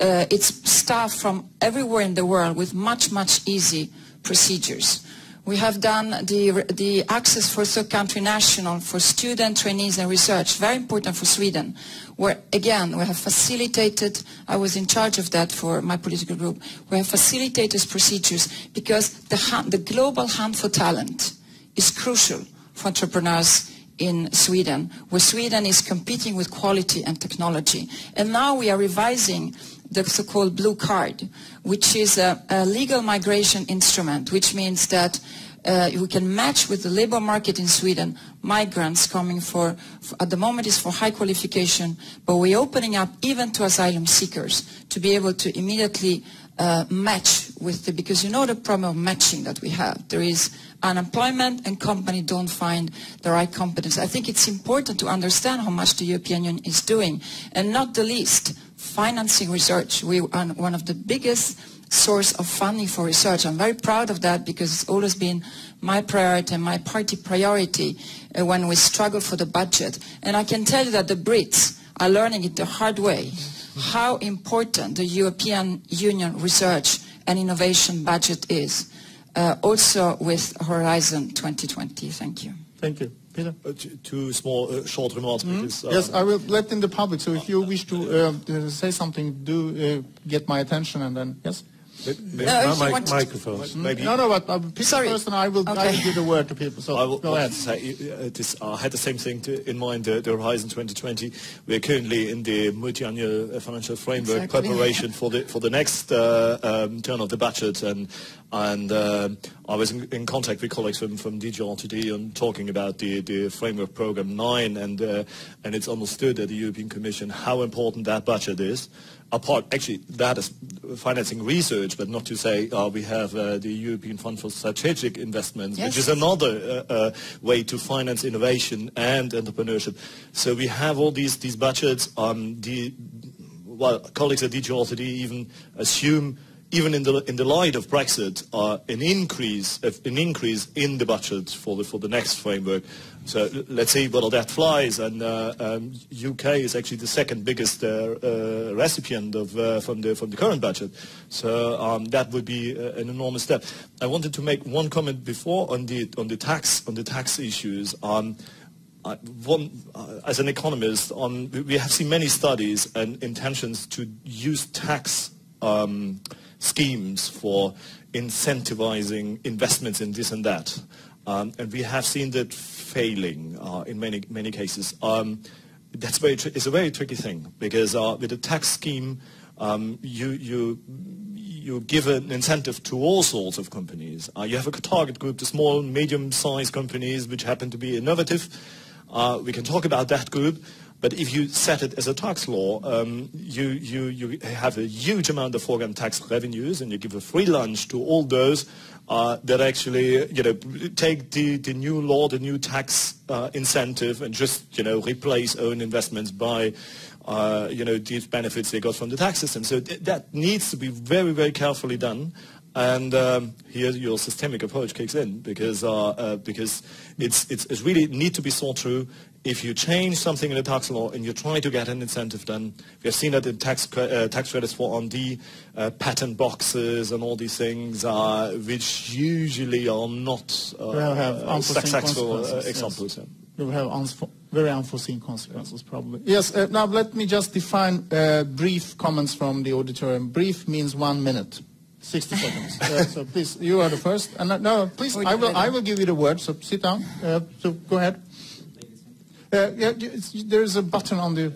staff from everywhere in the world with much easy procedures. We have done the access for third country national for student, trainees and research, very important for Sweden, where again we have facilitated, I was in charge of that for my political group, we have facilitated procedures because the global hunt for talent is crucial for entrepreneurs in Sweden, where Sweden is competing with quality and technology. And now we are revising the so-called blue card, which is a legal migration instrument, which means that we can match with the labor market in Sweden migrants coming for at the moment is for high qualification, but we're opening up even to asylum seekers to be able to immediately match with because you know the problem of matching that we have. There is unemployment and companies don't find the right competence. I think it's important to understand how much the European Union is doing, and not the least, financing research. We are one of the biggest source of funding for research. I'm very proud of that because it's always been my priority and my party priority when we struggle for the budget. And I can tell you that the Brits are learning it the hard way, how important the European Union research and innovation budget is, also with Horizon 2020. Thank you. Thank you. Peter? Two small, short remarks. Because, yes, I will let in the public. So if you wish to say something, do get my attention, and then yes. Microphones. Maybe. No, but Peter first, and I will give the word to people. So go ahead. I had the same thing in mind. The Horizon 2020. We are currently in the multi-annual financial framework preparation for the next turn of the budget, and I was in contact with colleagues from DG RTD and talking about the framework program 9, and it's understood at the European Commission how important that budget is. Actually, that is financing research, but not to say we have the European Fund for Strategic Investments, which is another way to finance innovation and entrepreneurship. So we have all these budgets. Colleagues at DG RTD even assume, even in the light of Brexit, an increase in the budget for the next framework. So let's see whether that flies. And UK is actually the second biggest recipient from the current budget. So that would be an enormous step. I wanted to make one comment before on the tax issues. As an economist, we have seen many studies and intentions to use tax schemes for incentivizing investments in this and that, and we have seen that failing in many cases. It's a very tricky thing, because with a tax scheme, you give an incentive to all sorts of companies. You have a target group, the small, medium-sized companies which happen to be innovative. We can talk about that group. But if you set it as a tax law, you have a huge amount of foreign tax revenues, and you give a free lunch to all those that actually, take the new law, the new tax incentive, and just, replace own investments by, these benefits they got from the tax system. So that needs to be very, very carefully done. And here your systemic approach kicks in, because it's really need to be thought through. If you change something in the tax law and you try to get an incentive done, we have seen that in tax credits for R&D, patent boxes and all these things, which usually are not successful examples. Yes. You will have very unforeseen consequences, probably. Yes, now let me just define brief comments from the auditorium. Brief means 1 minute. 60 seconds. So please, you are the first. And no, please, I will give you the word. So sit down. So go ahead. There is a button on the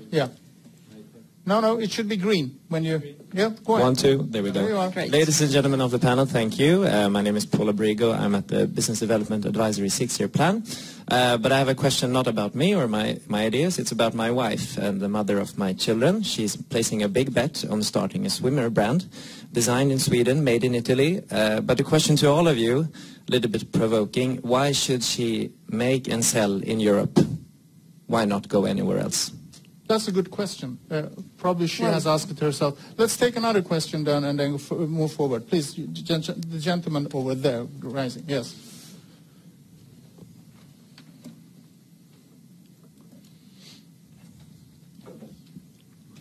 No, it should be green when you. Yeah, go ahead. 1, 2. There we go. There you are. Great. Ladies and gentlemen of the panel, thank you. My name is Paula Brigo. I'm at the Business Development Advisory 6-year plan. But I have a question not about me or my ideas. It's about my wife and the mother of my children. She's placing a big bet on starting a swimwear brand, designed in Sweden, made in Italy. But the question to all of you, a little bit provoking, why should she make and sell in Europe? Why not go anywhere else? That's a good question. Probably she has asked it herself. Let's take another question then, and then move forward. Please, the gentleman over there, rising. Yes.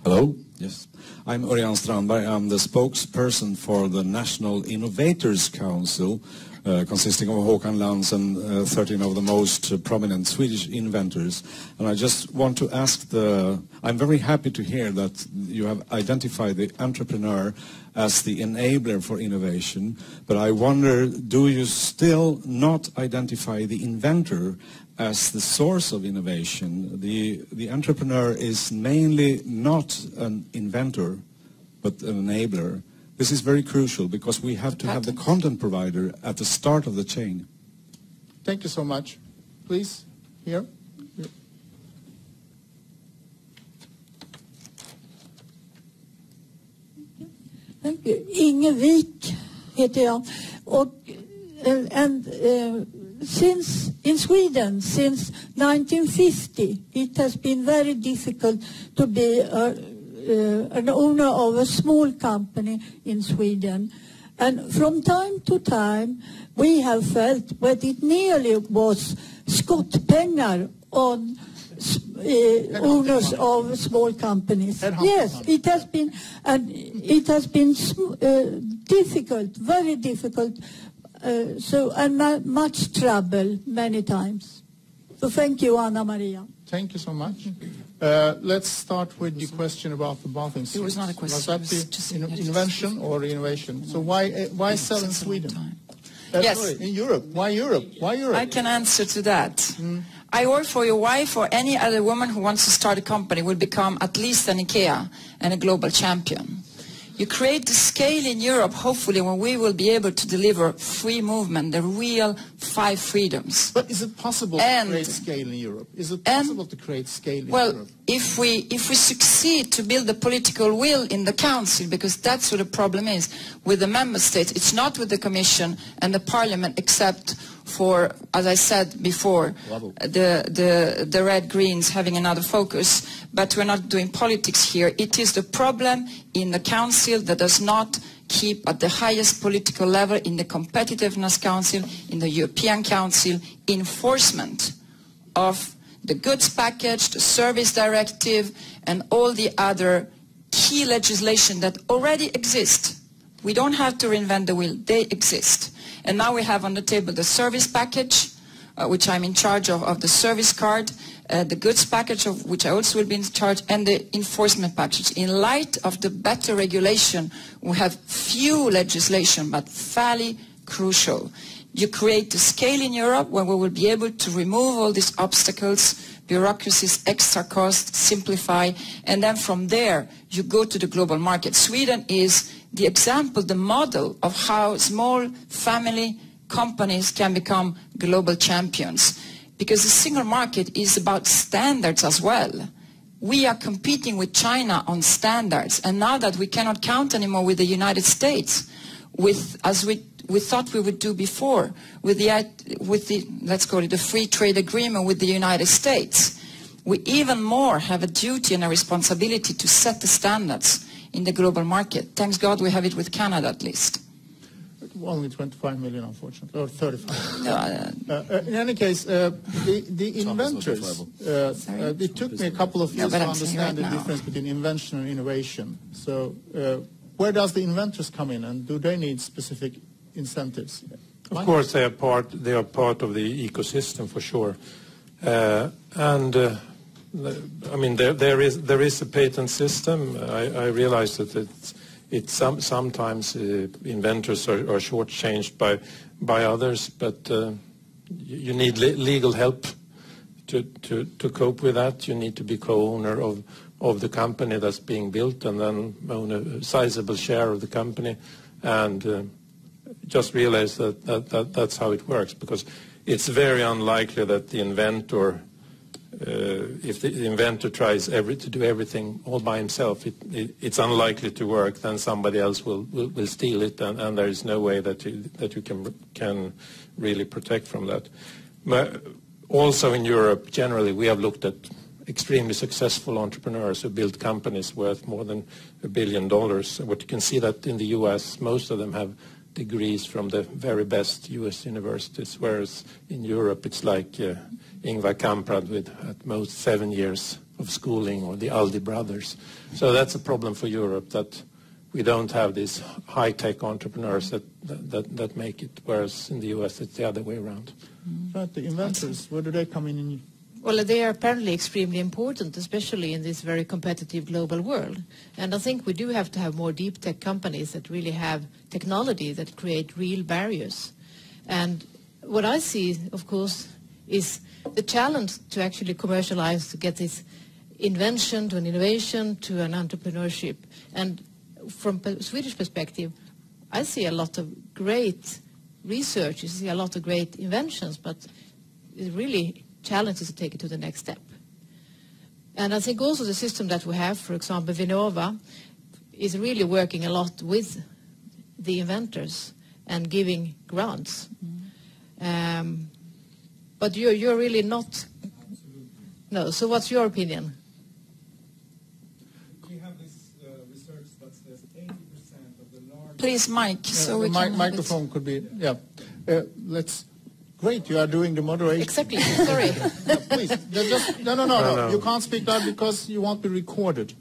Hello. Yes. I'm Örjan Strandberg. I'm the spokesperson for the National Innovators Council, consisting of Håkan Lans and 13 of the most prominent Swedish inventors. And I just want to ask I'm very happy to hear that you have identified the entrepreneur as the enabler for innovation, but I wonder, do you still not identify the inventor as the source of innovation? The entrepreneur is mainly not an inventor, but an enabler. This is very crucial, because we have to have the content provider at the start of the chain. Thank you so much. Please, here. Thank you. Inge Wik heter jag. Since in Sweden, since 1950, it has been very difficult to be an owner of a small company in Sweden. And from time to time, we have felt that it nearly was skottpengar on owners of small companies. Yes, it has been, and it has been difficult, very difficult, and much trouble many times. So thank you, Anna Maria. Thank you so much. Let's start with the question about the bathing suits. It was not a question. Was that the invention or innovation? So why sell in Sweden? Yes. Sorry, in Europe. Why Europe? Why Europe? I can answer to that. I work for your wife or any other woman who wants to start a company will become at least an IKEA and a global champion. You create the scale in Europe, hopefully, when we will be able to deliver free movement, the real 5 freedoms. But is it possible to create scale in Europe? Is it possible to create scale in Europe? Well, if we succeed to build the political will in the Council, because that's what the problem is with the Member States, it's not with the Commission and the Parliament, except for, as I said before, the Red Greens having another focus, but we're not doing politics here. It is the problem in the Council that does not keep at the highest political level, in the Competitiveness Council, in the European Council, enforcement of the goods package, the service directive, and all the other key legislation that already exist. We don't have to reinvent the wheel, they exist. And now we have on the table the service package, which I'm in charge of the service card, the goods package, of which I also will be in charge, and the enforcement package. In light of the better regulation, we have few legislation, but fairly crucial. You create the scale in Europe where we will be able to remove all these obstacles, bureaucracies, extra costs, simplify, and then from there you go to the global market. Sweden is the example, the model of how small family companies can become global champions. Because the single market is about standards as well. We are competing with China on standards, and now that we cannot count anymore with the United States, as we thought we would do before, with the let's call it the free trade agreement with the United States, we even more have a duty and a responsibility to set the standards in the global market. Thanks God we have it with Canada at least. Only 25 million, unfortunately, or 35. In any case, the inventors, it took me a couple of years to understand the difference between invention and innovation. So where does the inventors come in, and do they need specific incentives? Of course, they are part of the ecosystem for sure. I mean, there is a patent system. I realize that sometimes inventors are shortchanged by others, but you need legal help to cope with that. You need to be co-owner of the company that's being built, and then own a sizable share of the company, and just realize that's how it works, because it's very unlikely that the inventor, if the inventor tries to do everything all by himself, it's unlikely to work. Then somebody else will steal it, and there is no way that you can really protect from that. But also in Europe, generally, we have looked at extremely successful entrepreneurs who built companies worth more than $1 billion. What you can see that in the U.S., most of them have degrees from the very best U.S. universities, whereas in Europe it's like Ingvar Kamprad with at most 7 years of schooling, or the Aldi brothers. So that's a problem for Europe, that we don't have these high-tech entrepreneurs that make it, whereas in the U.S. it's the other way around. But the inventors, where do they come in? Well, they are apparently extremely important, especially in this very competitive global world. And I think we do have to have more deep tech companies that really have technology that create real barriers. And what I see, of course, is the challenge to actually commercialize, to get this invention to an innovation to an entrepreneurship. And from a Swedish perspective, I see a lot of great research, I see a lot of great inventions, but it really challenges to take it to the next step. And I think also the system that we have, for example, Vinnova, is really working a lot with the inventors and giving grants. But you're really not... No, so what's your opinion? We have this research that says 80% of the large... Please, Mike, so we can... Microphone could be... Yeah. Let's... Great, you are doing the moderation. Exactly, sorry. Yeah, please. No. You can't speak loud because you won't be recorded.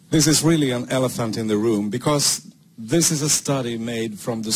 This is really an elephant in the room, because this is a study made from the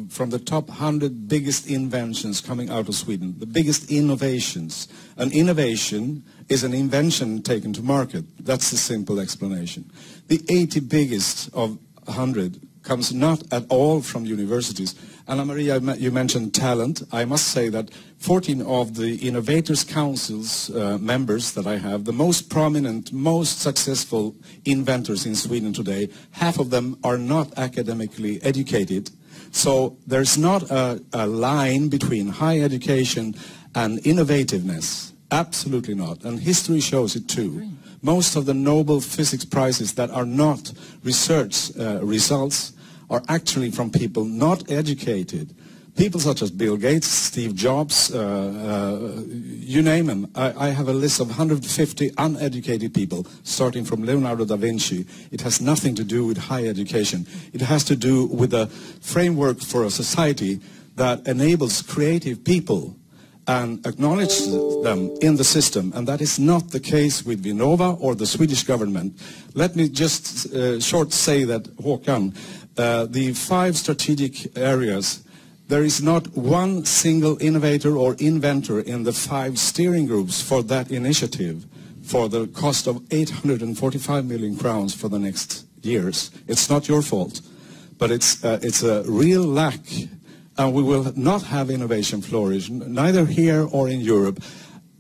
from the top 100 biggest inventions coming out of Sweden, the biggest innovations. An innovation is an invention taken to market. That's the simple explanation. The 80 biggest of 100 comes not at all from universities. Anna Maria, you mentioned talent. I must say that 14 of the Innovators Council's members that I have, the most prominent, most successful inventors in Sweden today, half of them are not academically educated. So there's not a line between high education and innovativeness. Absolutely not. And history shows it too. Most of the Nobel Physics Prizes that are not research results are actually from people not educated. People such as Bill Gates, Steve Jobs, you name them. I have a list of 150 uneducated people, starting from Leonardo da Vinci. It has nothing to do with high education. It has to do with a framework for a society that enables creative people and acknowledge them in the system, and that is not the case with Vinnova or the Swedish government. Let me just short say that, Håkan, the 5 strategic areas, there is not one single innovator or inventor in the 5 steering groups for that initiative for the cost of 845 million crowns for the next years. It's not your fault, but it's a real lack. And we will not have innovation flourish, neither here or in Europe,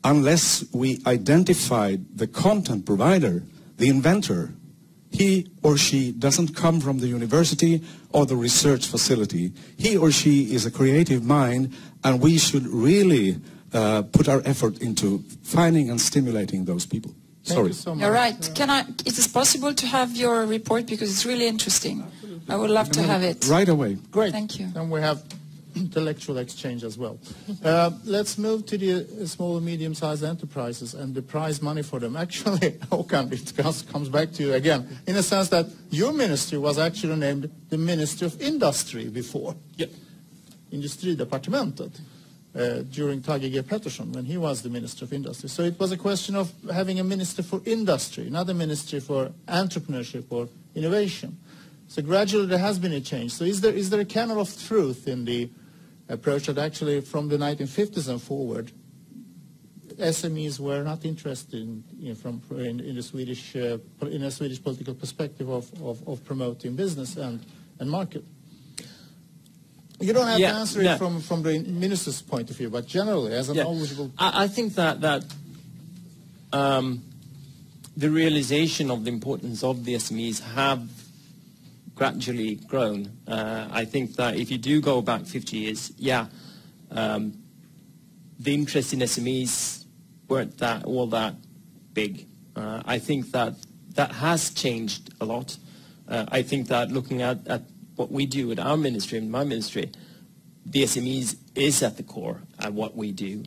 unless we identify the content provider, the inventor. He or she doesn't come from the university or the research facility. He or she is a creative mind, and we should really put our effort into finding and stimulating those people. Sorry. So You're right. Is it possible to have your report, because it's really interesting? Absolutely. I would love to have it. Right away. Great. Thank you. Then we have intellectual exchange as well. Let's move to the small and medium-sized enterprises and the prize money for them. Actually, Håkan, it comes back to you again, in a sense that your ministry was actually named the Ministry of Industry before. Yep. Industridepartementet, during Thage G. Peterson, when he was the Minister of Industry. So it was a question of having a minister for industry, not a ministry for entrepreneurship or innovation. So gradually there has been a change. So is there a kernel of truth in the approach that actually from the 1950s and forward, SMEs were not interested in a Swedish political perspective of promoting business and market? You don't have to answer it from the minister's point of view, but generally as a knowledgeable... I think that the realization of the importance of the SMEs have gradually grown. I think that if you do go back 50 years, the interest in SMEs weren't all that big. I think that has changed a lot. I think that looking at what we do at our ministry, in my ministry, the SMEs is at the core of what we do.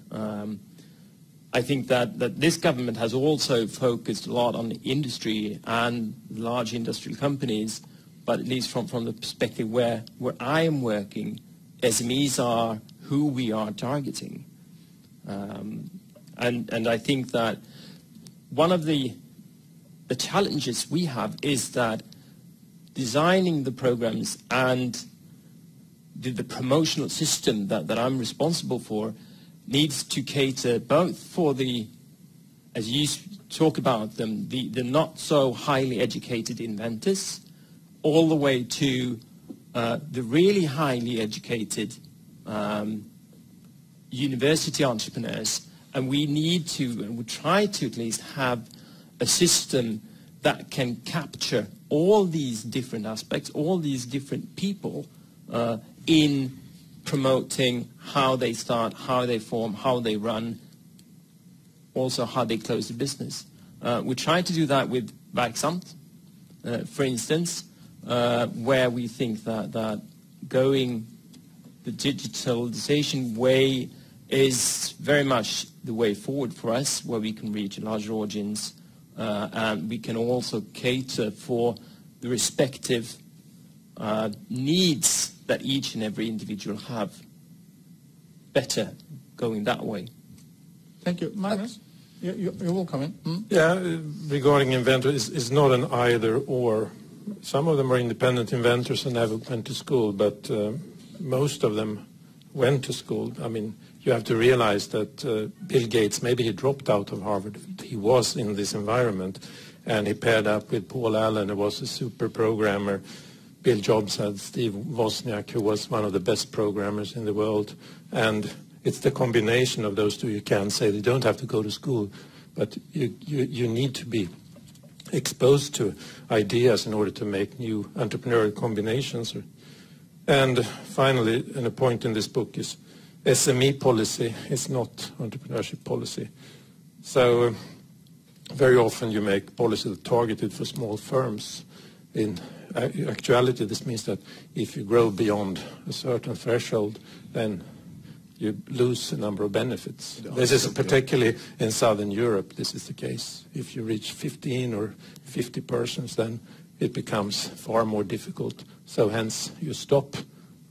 I think that this government has also focused a lot on the industry and large industrial companies, but at least from the perspective where I am working, SMEs are who we are targeting. And I think that one of the challenges we have is that designing the programs and the promotional system that I'm responsible for needs to cater both for the, as you talk about them, the not so highly educated inventors, all the way to the really highly educated university entrepreneurs. And we need to, and we try to at least have a system that can capture all these different aspects, all these different people in promoting how they start, how they form, how they run, also how they close the business. We try to do that with Verksamt, for instance, where we think that going the digitalization way is very much the way forward for us, where we can reach a larger audience, and we can also cater for the respective needs that each and every individual have. Better going that way. Thank you. Magnus, you will come in. Yeah, regarding inventors, it's not an either or. Some of them are independent inventors and never went to school, but most of them went to school. I mean, you have to realize that Bill Gates, maybe he dropped out of Harvard. He was in this environment, and he paired up with Paul Allen, who was a super programmer. Bill Jobs had Steve Wozniak, who was one of the best programmers in the world. And it's the combination of those two. You can't say they don't have to go to school, but you need to be exposed to ideas in order to make new entrepreneurial combinations. And finally, and a point in this book is SME policy is not entrepreneurship policy. So very often you make policy targeted for small firms. In actuality, this means that if you grow beyond a certain threshold, then you lose a number of benefits. This is particularly in Southern Europe, this is the case. If you reach 15 or 50 persons, then it becomes far more difficult. So hence you stop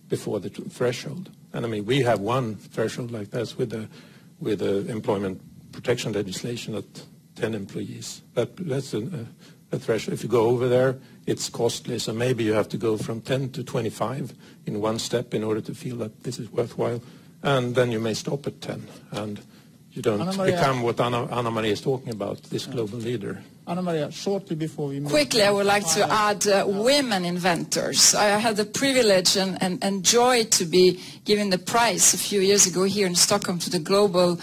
before the threshold. And I mean, we have one threshold like this with the employment protection legislation at 10 employees. That's a threshold. If you go over there, it's costly. So maybe you have to go from 10 to 25 in one step in order to feel that this is worthwhile. And then you may stop at 10, and you don't become what Anna Maria is talking about, this global leader. Anna Maria, shortly before we move... Quickly, I would like to add women inventors. I had the privilege and joy to be given the prize a few years ago here in Stockholm to the global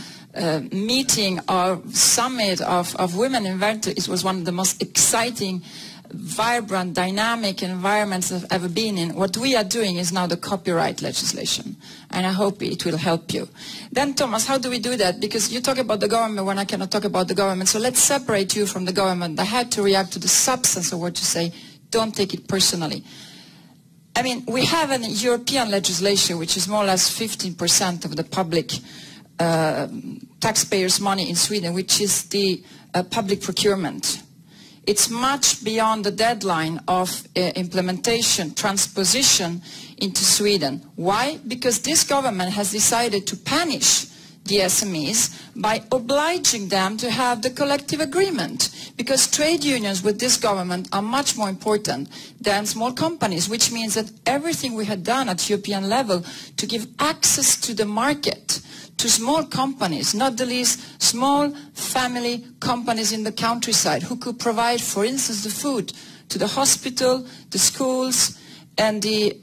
meeting or summit of women inventors. It was one of the most exciting, vibrant, dynamic environments I've ever been in. What we are doing is now the copyright legislation, and I hope it will help you. Then, Thomas, how do we do that? Because you talk about the government when I cannot talk about the government, so let's separate you from the government. I had to react to the substance of what you say. Don't take it personally. I mean, we have an European legislation which is more or less 15% of the public taxpayers' money in Sweden, which is the public procurement. It's much beyond the deadline of implementation, transposition into Sweden. Why? Because this government has decided to punish the SMEs by obliging them to have the collective agreement. Because trade unions with this government are much more important than small companies, which means that everything we had done at European level to give access to the market to small companies, not the least small family companies in the countryside who could provide, for instance, the food to the hospital, the schools, and the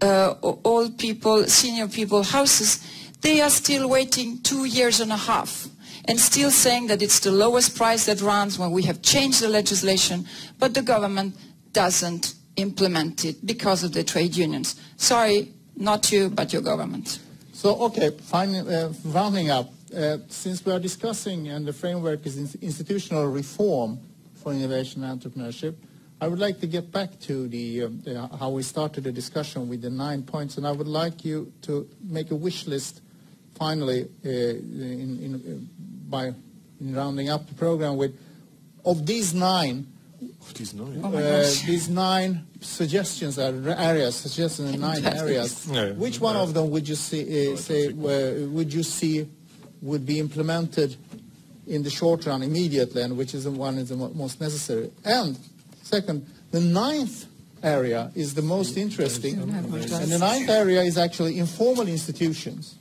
old people, senior people houses. They are still waiting 2.5 years and still saying that it's the lowest price that runs when we have changed the legislation, but the government doesn't implement it because of the trade unions. Sorry, not you, but your government. So, okay, rounding up, since we are discussing and the framework is institutional reform for innovation and entrepreneurship, I would like to get back to how we started the discussion with the 9 points, and I would like you to make a wish list finally in rounding up the program with, of these nine, these 9 suggestions, suggestions in 9 areas. Which one of them would you see would be implemented in the short run immediately, and which is the one is the most necessary? And second, the 9th area is the most interesting, and the 9th area is actually informal institutions.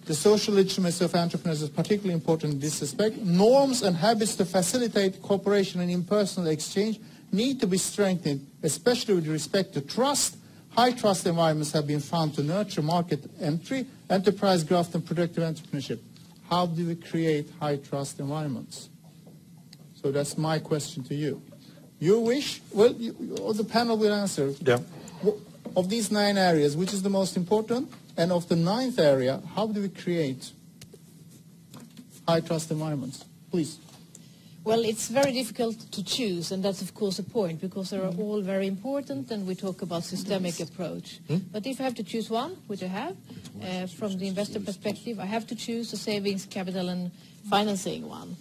The social legitimacy of entrepreneurs is particularly important in this aspect. Norms and habits to facilitate cooperation and impersonal exchange need to be strengthened, especially with respect to trust. High trust environments have been found to nurture market entry, enterprise growth, and productive entrepreneurship. How do we create high trust environments? So that's my question to you. Your wish? Well, the panel will answer. Yeah. Of these 9 areas, which is the most important? And of the 9th area, how do we create high trust environments? Please. Well, it's very difficult to choose, and that's of course a point, because they are all very important, and we talk about systemic approach. But if I have to choose one, which I have, from the investor perspective, I have to choose a savings, capital, and financing one.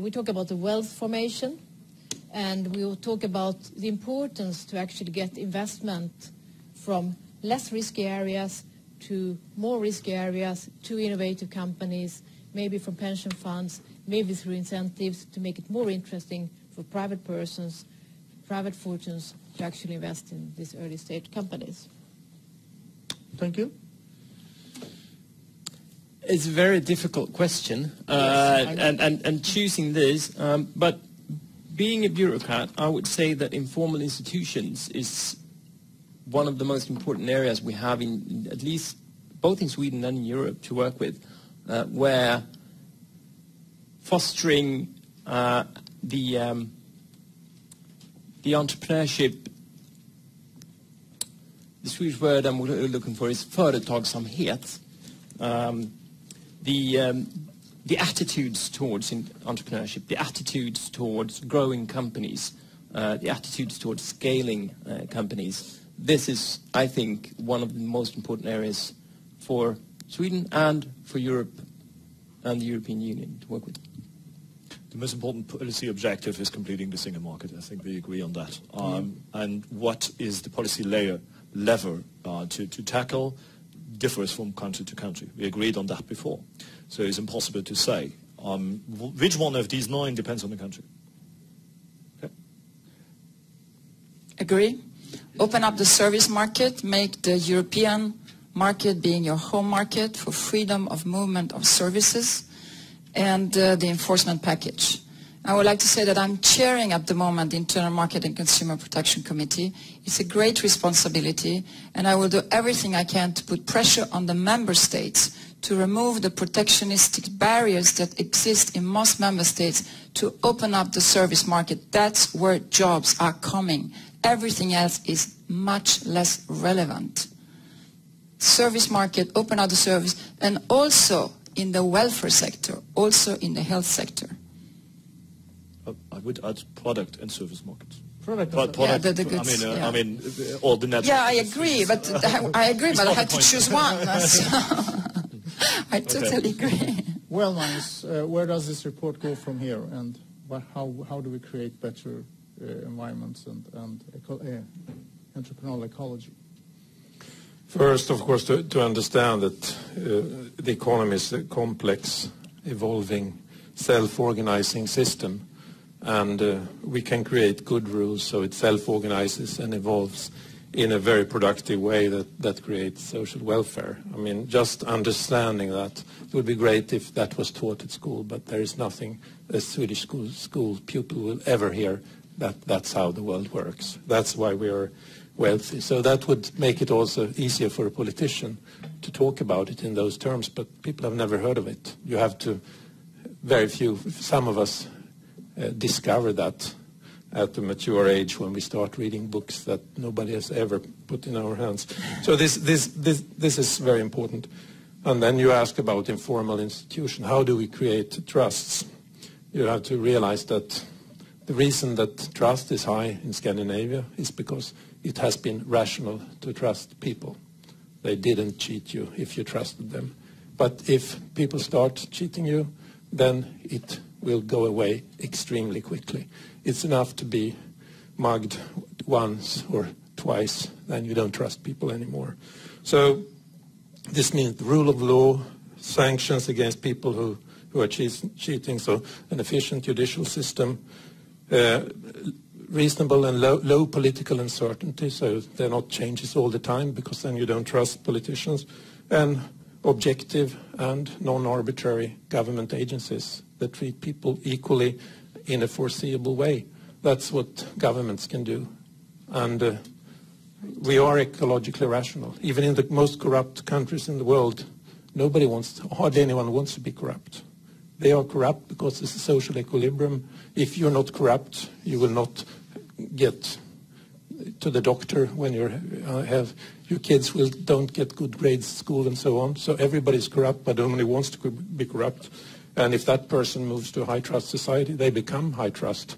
We talk about the wealth formation, and we will talk about the importance to actually get investment from less risky areas to more risky areas, to innovative companies, maybe from pension funds, maybe through incentives to make it more interesting for private persons, private fortunes to actually invest in these early stage companies. Thank you. It's a very difficult question, and choosing this, but being a bureaucrat, I would say that informal institutions is one of the most important areas we have in at least both in Sweden and in Europe to work with, where fostering the entrepreneurship, the Swedish word I'm looking for is företagsamhet. The attitudes towards entrepreneurship, the attitudes towards growing companies, the attitudes towards scaling companies. This is, I think, one of the most important areas for Sweden and for Europe and the European Union to work with. The most important policy objective is completing the single market. I think we agree on that. And what is the policy lever to tackle differs from country to country. We agreed on that before. So it's impossible to say. Which one of these 9 depends on the country. Okay. Agree. Open up the service market, make the European market being your home market for freedom of movement of services, and the enforcement package. I would like to say that I'm chairing at the moment the Internal Market and Consumer Protection Committee. It's a great responsibility, and I will do everything I can to put pressure on the member states to remove the protectionistic barriers that exist in most member states to open up the service market. That's where jobs are coming. Everything else is much less relevant. Service market, open up the service, and also in the welfare sector, also in the health sector. I would add product and service markets. Product. Yeah, the goods, I mean, all the net. Yeah, I agree, but I had to choose one. I totally agree. Well, Magnus, where does this report go from here, and how do we create better environments and entrepreneurial ecology? First, of course, to understand that the economy is a complex, evolving, self-organizing system, and we can create good rules so it self-organizes and evolves in a very productive way that creates social welfare. I mean, just understanding that, it would be great if that was taught at school, but there is nothing a Swedish school pupil will ever hear that's how the world works. That's why we are wealthy. So that would make it also easier for a politician to talk about it in those terms, but people have never heard of it. You have to, some of us discover that at a mature age when we start reading books that nobody has ever put in our hands. So this is very important. And then you ask about informal institution. How do we create trusts? You have to realize that the reason that trust is high in Scandinavia is because it has been rational to trust people. They didn't cheat you if you trusted them. But if people start cheating you, then it will go away extremely quickly. It's enough to be mugged once or twice, then you don't trust people anymore. So this means the rule of law, sanctions against people who are cheating, so an efficient judicial system, reasonable and low political uncertainty, so there are not changes all the time, because then you don't trust politicians, and objective and non-arbitrary government agencies that treat people equally in a foreseeable way. That's what governments can do. And we are ecologically rational. Even in the most corrupt countries in the world, hardly anyone wants to be corrupt. They are corrupt because it's a social equilibrium. If you're not corrupt, you will not get to the doctor when your kids don't get good grades at school and so on. So everybody's corrupt, but only wants to be corrupt. And if that person moves to a high trust society, they become high trust.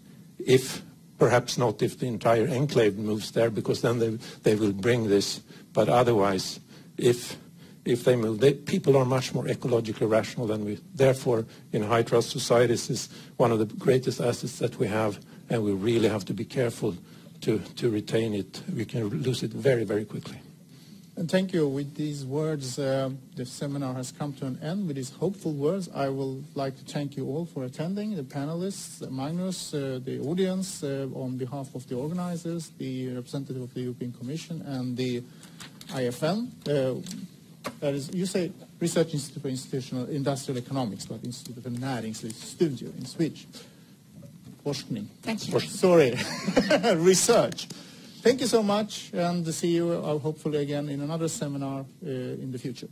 Perhaps not if the entire enclave moves there, because then they will bring this. But otherwise, if they move, people are much more ecologically rational than we. Therefore, in high trust societies is one of the greatest assets that we have, and we really have to be careful to retain it. We can lose it very, very quickly. And thank you. With these words, the seminar has come to an end. With these hopeful words, I would like to thank you all for attending, the panelists, Magnus, the audience, on behalf of the organizers, the representative of the European Commission, and the IFN. That is, you say Research Institute for Institutional Industrial Economics, but Institute for Näringslivsstudier in Swedish. Forskning. Thank you. Sorry, research. Thank you so much, and see you hopefully again in another seminar in the future.